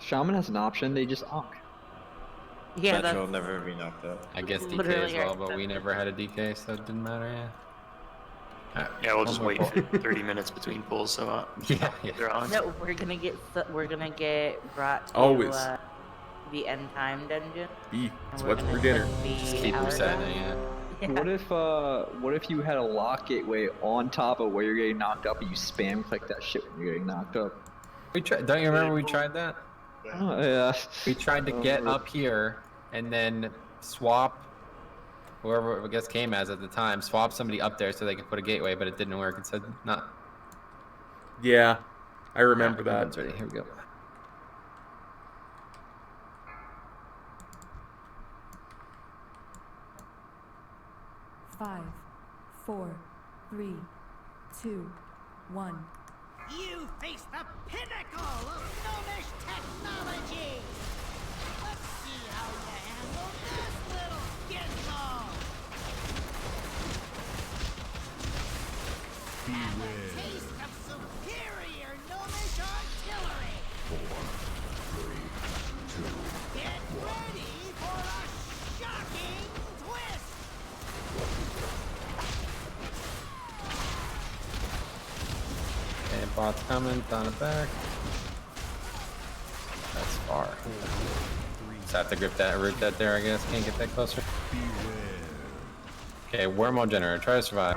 Shaman has an option. They just onk. Yeah, Metro that's will never be knocked out. I guess DK literally as well, our but we never had a DK, so it didn't matter. Yeah. Alright, Yeah, we'll one just more wait pull. for 30 minutes between pulls, so Yeah, they're on. No, we're gonna get brought to Always. The end time dungeon. B. and It's we're what's gonna for dinner. click the Just keep hour resetting down. it, yeah. What if you had a lock gateway on top of where you're getting knocked up and you spam click that shit when you're getting knocked up? We tried. Don't you remember we tried that? Oh, yeah. We tried to get up here and then swap whoever I guess came as at the time. Swap somebody up there so they could put a gateway, but it didn't work. It said not. Yeah, I remember that. Everyone's ready. Here we go. Five, 4, 3, 2, 1. You face the pinnacle of gnomish technology! Let's see how you handle this little gizmo! Have a taste of superior gnomish artillery! 4, 3, 2. Get ready for a shocking twist! Okay, bot's coming. Down it back. That's far. Just have to grip that, root that there, I guess. Can't get that closer. Okay, wormhole generator. Try to survive.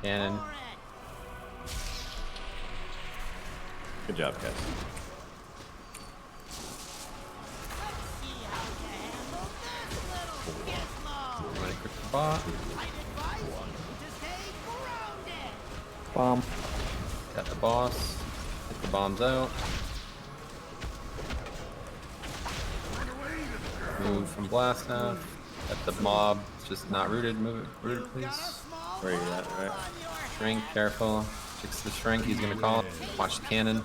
Cannon. Good job, guys. Everybody grip the bot. Bomb. Got the boss. Get the bombs out. Move from blast now. Got the mob. It's just not rooted. Move it. Rooted, please. Where are you at, right? Shrink, careful. Fix the shrink. He's gonna call it. Watch the cannon.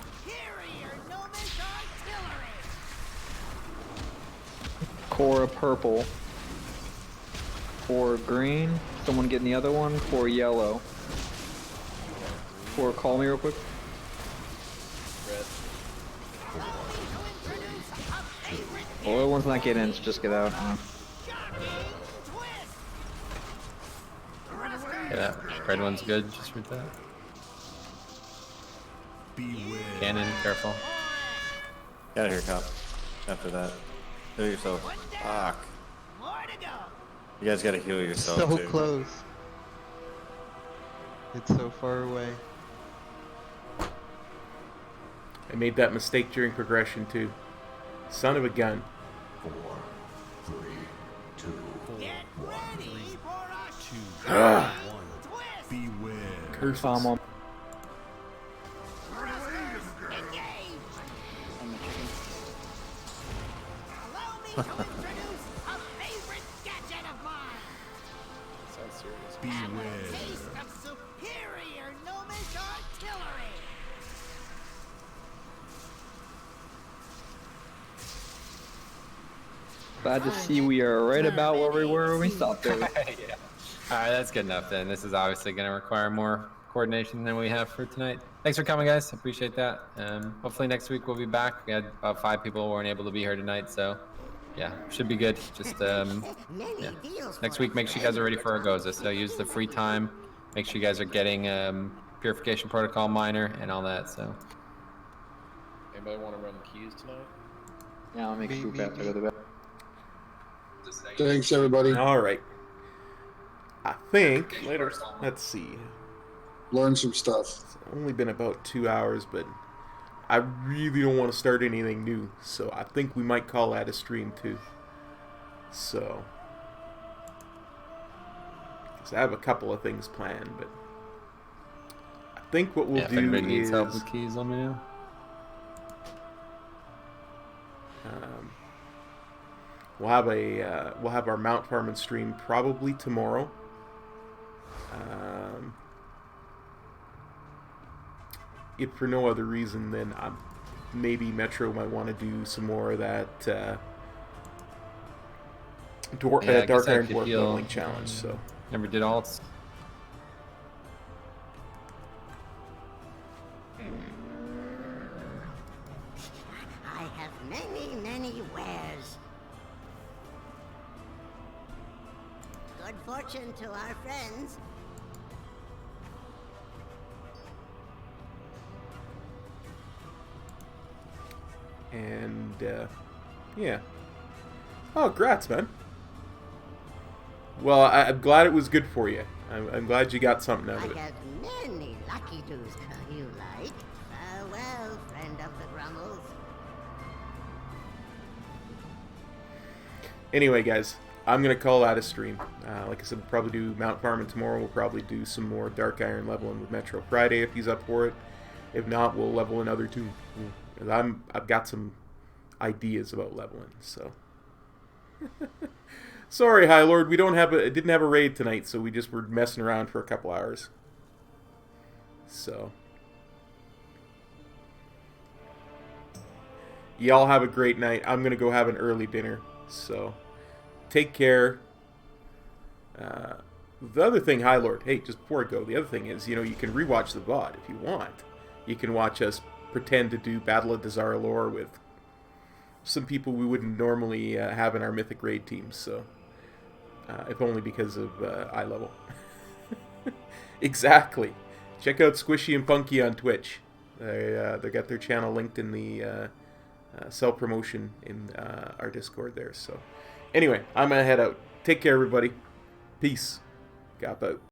Core purple. Core green. Someone getting the other one. Core yellow. Core, call me real quick. Well, the other one's not getting in, so just get out. Yeah, that red one's good. Just root that. Cannon, careful. Get out of here, cop. After that. Heal yourself. Fuck. You guys gotta heal yourself So too. close. It's so far away. I made that mistake during progression too. Son of a gun. 4, 3, 2, 1. Ah. Beware. Curses. Bomb on. Sounds serious. Beware. Taste of superior gnomish artillery! Glad to see we are right about where we were when we stopped there. Yeah. Alright, that's good enough then. This is obviously going to require more coordination than we have for tonight. Thanks for coming, guys. Appreciate that. Hopefully next week we'll be back. We had about 5 people who weren't able to be here tonight, so yeah, should be good. Just yeah. Next week, make sure you guys are ready for Argoza. So use the free time. Make sure you guys are getting Purification Protocol Minor and all that. So Anybody want to run keys tonight? Yeah, I'll make a group after the bed. Thanks, everybody. All right. I think. Later. Let's see. Learn some stuff. It's only been about 2 hours, but I really don't want to start anything new, so I think we might call that a stream too. So, because I have a couple of things planned, but I think what we'll yeah, if do anybody needs is help with keys, let me know. we'll have our Mount Farming stream probably tomorrow. If for no other reason, then maybe Metro might want to do some more of that Dark Iron Dwarf leveling challenge. So never did alts. many, many wares. Good fortune to our friends. And, yeah. Oh, grats, man. Well, I'm glad it was good for you. I'm glad you got something out of it. I have many lucky doos you like. Farewell, friend of the Grumbles. Anyway, guys, I'm going to call that a stream. Like I said, we'll probably do Mount Farming tomorrow. We'll probably do some more Dark Iron leveling with Metro Friday if he's up for it. If not, we'll level another toon. I've got some ideas about leveling, so. Sorry, High Lord, we didn't have a raid tonight, so we just were messing around for a couple hours. So. Y'all have a great night. I'm going to go have an early dinner, so take care. The other thing, High Lord, hey, just before I go, the other thing is, you can rewatch the VOD if you want. You can watch us pretend to do Battle of Dazar'alor with some people we wouldn't normally have in our Mythic Raid teams, so if only because of eye level. Exactly. Check out Squishy and Punky on Twitch. They got their channel linked in the self-promotion in our Discord there. So anyway, I'm going to head out. Take care, everybody. Peace. Gap out.